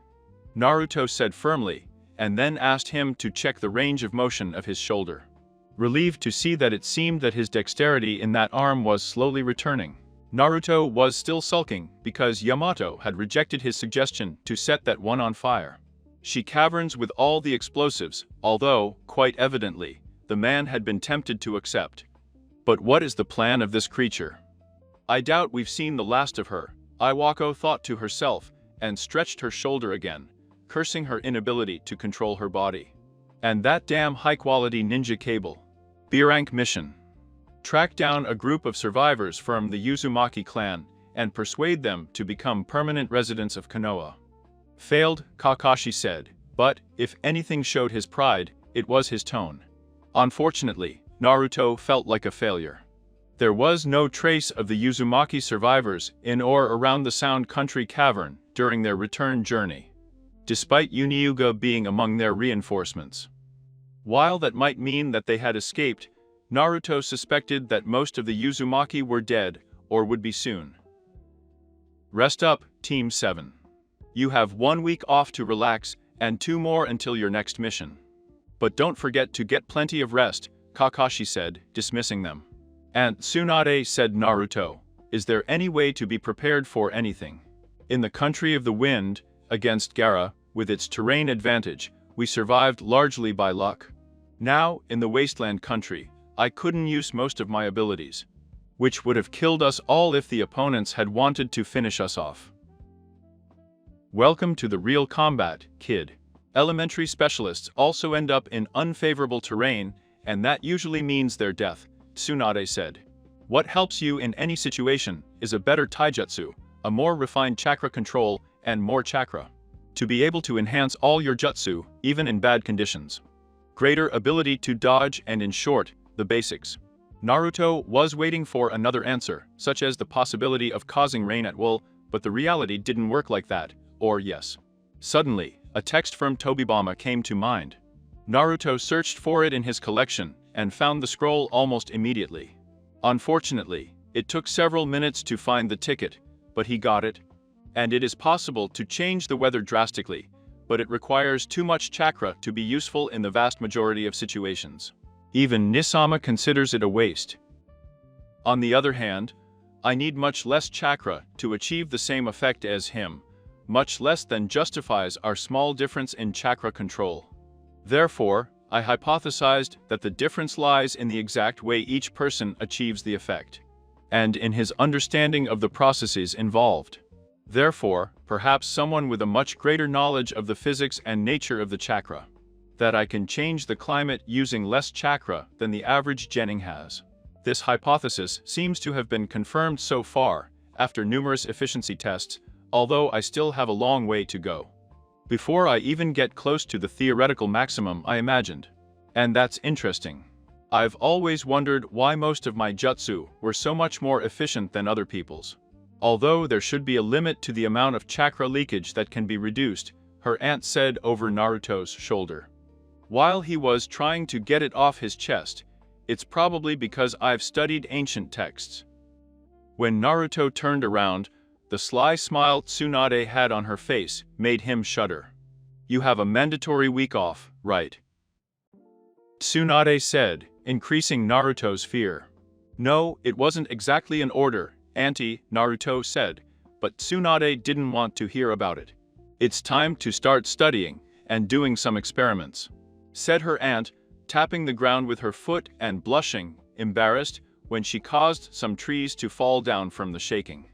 S2: Naruto said firmly, and then asked him to check the range of motion of his shoulder. Relieved to see that it seemed that his dexterity in that arm was slowly returning. Naruto was still sulking because Yamato had rejected his suggestion to set that one on fire. She caverns with all the explosives, although, quite evidently, the man had been tempted to accept. But what is the plan of this creature? I doubt we've seen the last of her, Iwako thought to herself, and stretched her shoulder again, cursing her inability to control her body. And that damn high-quality ninja cable. B-rank mission. Track down a group of survivors from the Uzumaki clan and persuade them to become permanent residents of Konoha. Failed, Kakashi said, but if anything showed his pride, it was his tone. Unfortunately, Naruto felt like a failure. There was no trace of the Uzumaki survivors in or around the Sound Country Cavern during their return journey, despite Uniuga being among their reinforcements. While that might mean that they had escaped, Naruto suspected that most of the Uzumaki were dead or would be soon. Rest up, Team 7. You have 1 week off to relax and 2 more until your next mission. But don't forget to get plenty of rest, Kakashi said, dismissing them. And Tsunade, said Naruto, is there any way to be prepared for anything? In the country of the wind, against Gaara, with its terrain advantage, we survived largely by luck. Now, in the wasteland country, I couldn't use most of my abilities, which would have killed us all if the opponents had wanted to finish us off. Welcome to the real combat, kid. Elementary specialists also end up in unfavorable terrain, and that usually means their death, Tsunade said. What helps you in any situation is a better taijutsu, a more refined chakra control, and more chakra. To be able to enhance all your jutsu, even in bad conditions. Greater ability to dodge and, in short, the basics. Naruto was waiting for another answer, such as the possibility of causing rain at will, but the reality didn't work like that, or yes. Suddenly, a text from Tobibama came to mind. Naruto searched for it in his collection and found the scroll almost immediately. Unfortunately, it took several minutes to find the ticket, but he got it. And it is possible to change the weather drastically, but it requires too much chakra to be useful in the vast majority of situations. Even Nisama considers it a waste. On the other hand, I need much less chakra to achieve the same effect as him, much less than justifies our small difference in chakra control. Therefore, I hypothesized that the difference lies in the exact way each person achieves the effect, and in his understanding of the processes involved. Therefore, perhaps someone with a much greater knowledge of the physics and nature of the chakra. That I can change the climate using less chakra than the average genin has. This hypothesis seems to have been confirmed so far, after numerous efficiency tests, although I still have a long way to go before I even get close to the theoretical maximum I imagined. And that's interesting. I've always wondered why most of my jutsu were so much more efficient than other people's. Although there should be a limit to the amount of chakra leakage that can be reduced, her aunt said over Naruto's shoulder. While he was trying to get it off his chest, it's probably because I've studied ancient texts. When Naruto turned around, the sly smile Tsunade had on her face made him shudder. You have a mandatory week off, right? Tsunade said, increasing Naruto's fear. No, it wasn't exactly an order, Auntie, Naruto said, but Tsunade didn't want to hear about it. It's time to start studying and doing some experiments, said her aunt, tapping the ground with her foot and blushing, embarrassed, when she caused some trees to fall down from the shaking.